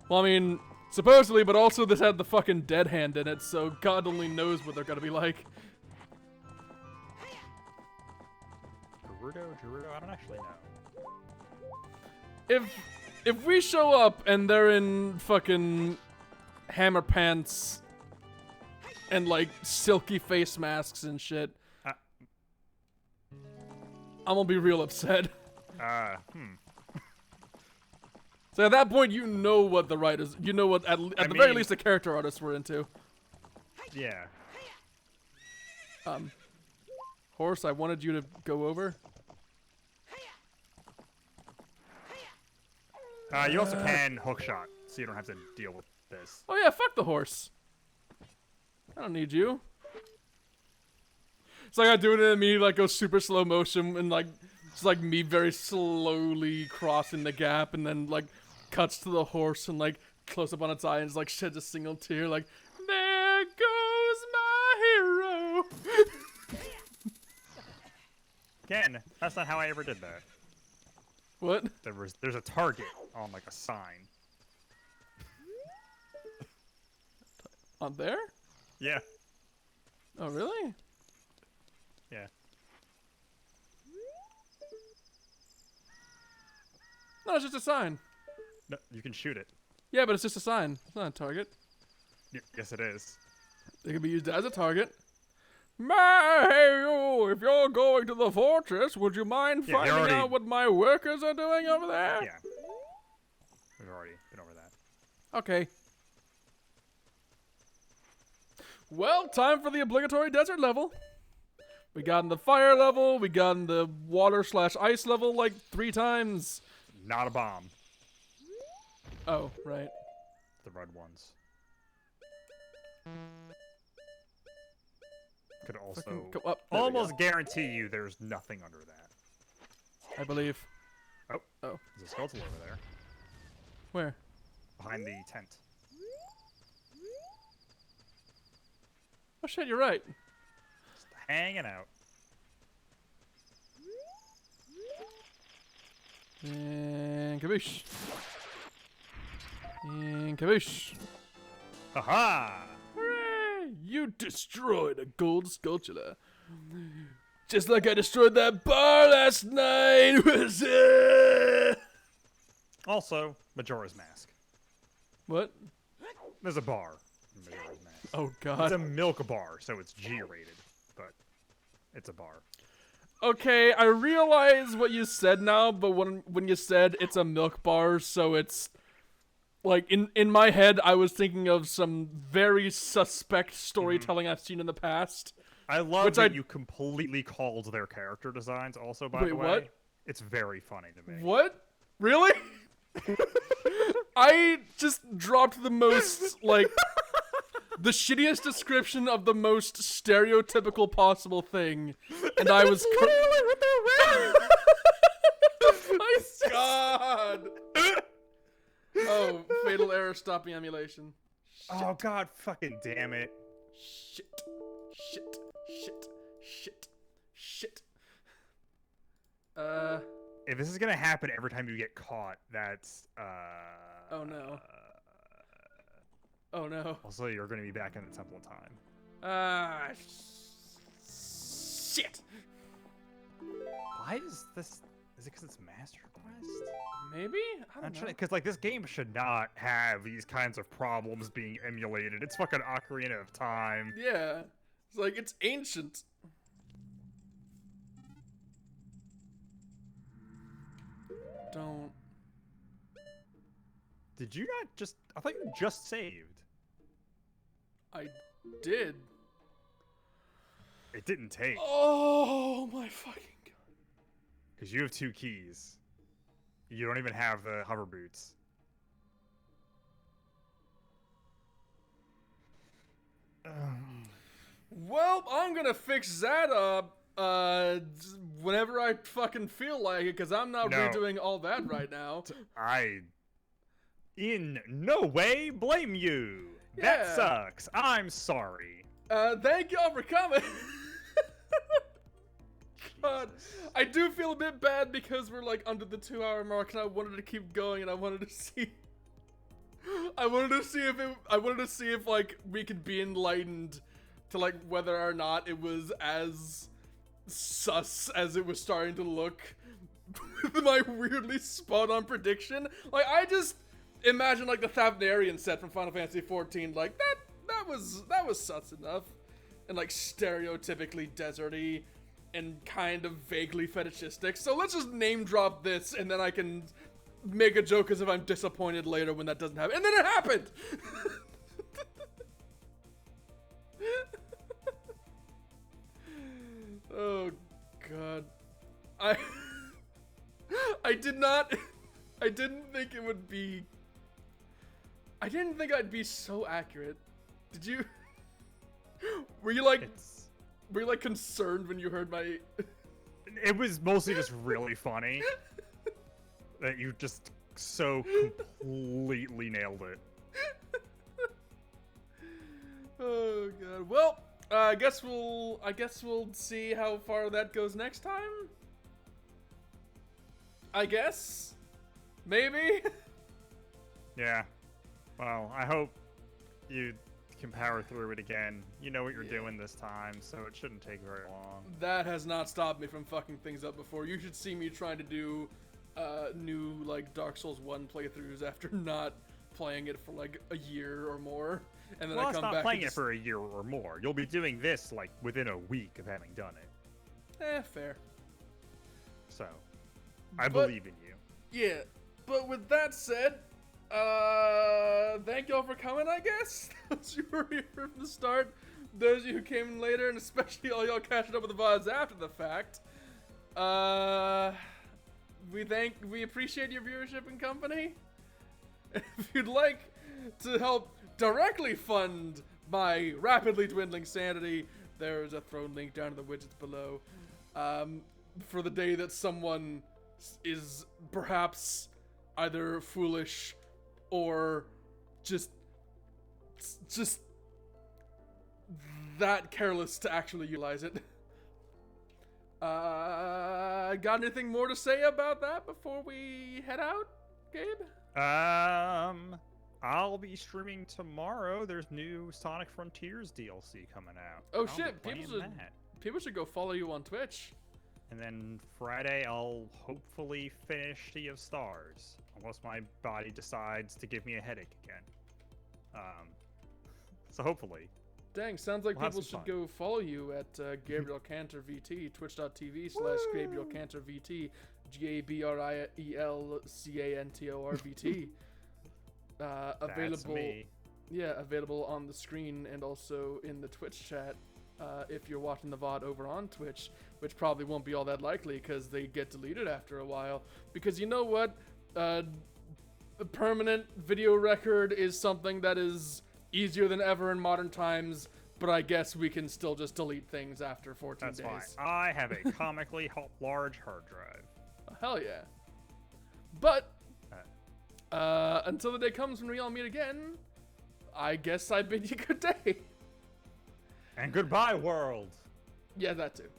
Well, I mean, supposedly, but also this had the fucking dead hand in it, so God only knows what they're gonna be like. Gerudo, I don't actually know. If we show up and they're in fucking hammer pants and like silky face masks and shit, I'm gonna be real upset. So at that point, you know what the writers, you know what at the very least the character artists were into. Yeah. Horse, I wanted you to go over. You also can hookshot, so you don't have to deal with this. Oh yeah, fuck the horse. I don't need you. It's like I do it and me like go super slow motion and like it's like me very slowly crossing the gap and then like cuts to the horse and like close up on its eye and it's like sheds a single tear like there goes my hero. Again, that's not how I ever did that. What? There's a target on like a sign. On there? Yeah. Oh really? Yeah. No, it's just a sign. No, you can shoot it. Yeah, but it's just a sign. It's not a target. Yes, it is. It can be used as a target. Hey you, if you're going to the fortress, would you mind finding out what my workers are doing over there? Yeah. We've already been over that. Okay. Well, time for the obligatory desert level. We got in the fire level, we got in the water/ice level like 3 times. Not a bomb. Oh, right. The red ones. Could also go up. There almost guarantee you there's nothing under that. I believe. Oh. Oh. There's a skeleton over there. Where? Behind the tent. Oh shit, you're right. Just hanging out. And kaboosh. And kaboosh. Haha! Hooray! You destroyed a gold Skulltula. Just like I destroyed that bar last night. Also, Majora's Mask. What? There's a bar in Majora's Mask. Oh It's God. a milk bar, so it's G-rated, but it's a bar. Okay, I realize what you said now, but when you said it's a milk bar, so it's like in my head, I was thinking of some very suspect storytelling I've seen in the past. I love Which that you completely called their character designs also, by Wait, the way. what? It's very funny to me. What? Really? I just dropped the most, like, the shittiest description of the most stereotypical possible thing, and I was Literally what they're wearing! My God! Oh, fatal error stopping emulation. Oh god, fucking damn it. Shit. Shit. Shit. Shit. Shit. If this is gonna happen every time you get caught, that's, Oh no. Oh no. Also, you're gonna be back in the Temple of Time. Shit. Why is this... Is it because it's Master Quest? Maybe? I don't know. Because, like, this game should not have these kinds of problems being emulated. It's fucking Ocarina of Time. Yeah. It's like, it's ancient. Don't. Did you not just... I thought you just saved. I did. It didn't take. Oh my fucking God. Because you have 2 keys. You don't even have the hover boots. Well, I'm gonna fix that up, whenever I fucking feel like it, because I'm not No. redoing all that right now. I, in no way, blame you. That Yeah. sucks. I'm sorry. Thank y'all for coming. God, I do feel a bit bad because we're like under the 2-hour mark, and I wanted to keep going, and I wanted to see. I wanted to see if like we could be enlightened to like whether or not it was as sus as it was starting to look with my weirdly spot on prediction. Like I just imagine like the Thavnarian set from Final Fantasy XIV, like that was sus enough, and like stereotypically deserty and kind of vaguely fetishistic. So let's just name drop this, and then I can make a joke as if I'm disappointed later when that doesn't happen. And then it happened! Oh, God. I didn't think it would be... I didn't think I'd be so accurate. Did you... Were you like concerned when you heard my... It was mostly just really funny that you just so completely nailed it. Oh God. Well, I guess we'll see how far that goes next time. I guess. Maybe. Yeah. Well, I hope you can power through it again. You know what you're doing this time, so it shouldn't take very long. That has not stopped me from fucking things up before. You should see me trying to do new like Dark Souls 1 playthroughs after not playing it for like a year or more, and then Well, I it's come not back playing and it for a year or more. You'll be doing this like within a week of having done it. fair. So, I believe in you. Yeah, but with that said, thank y'all for coming, I guess. Those you were here from the start, those of you who came in later, and especially all y'all catching up with the VODs after the fact. We appreciate your viewership and company. If you'd like to help directly fund my rapidly dwindling sanity, there is a thrown link down in the widgets below. For the day that someone is perhaps either foolish or just that careless to actually utilize it. Got anything more to say about that before we head out, Gabe? I'll be streaming tomorrow. There's new Sonic Frontiers DLC coming out. Oh I'll shit, be playing that. people should go follow you on Twitch. And then Friday, I'll hopefully finish Sea of Stars. I'm unless my body decides to give me a headache again. So hopefully. Dang, sounds like We'll have people some should go follow you at Gabriel Cantor VT, twitch.tv/Gabriel Cantor VT, GABRIELCANTOR VT. Available, That's me. yeah, available on the screen and also in the Twitch chat. If you're watching the VOD over on Twitch, which probably won't be all that likely because they get deleted after a while. Because you know what? The permanent video record is something that is easier than ever in modern times, but I guess we can still just delete things after 14 That's days. fine. I have a comically large hard drive. Hell yeah. But, until the day comes when we all meet again, I guess I bid you good day. And goodbye, world. Yeah, that too.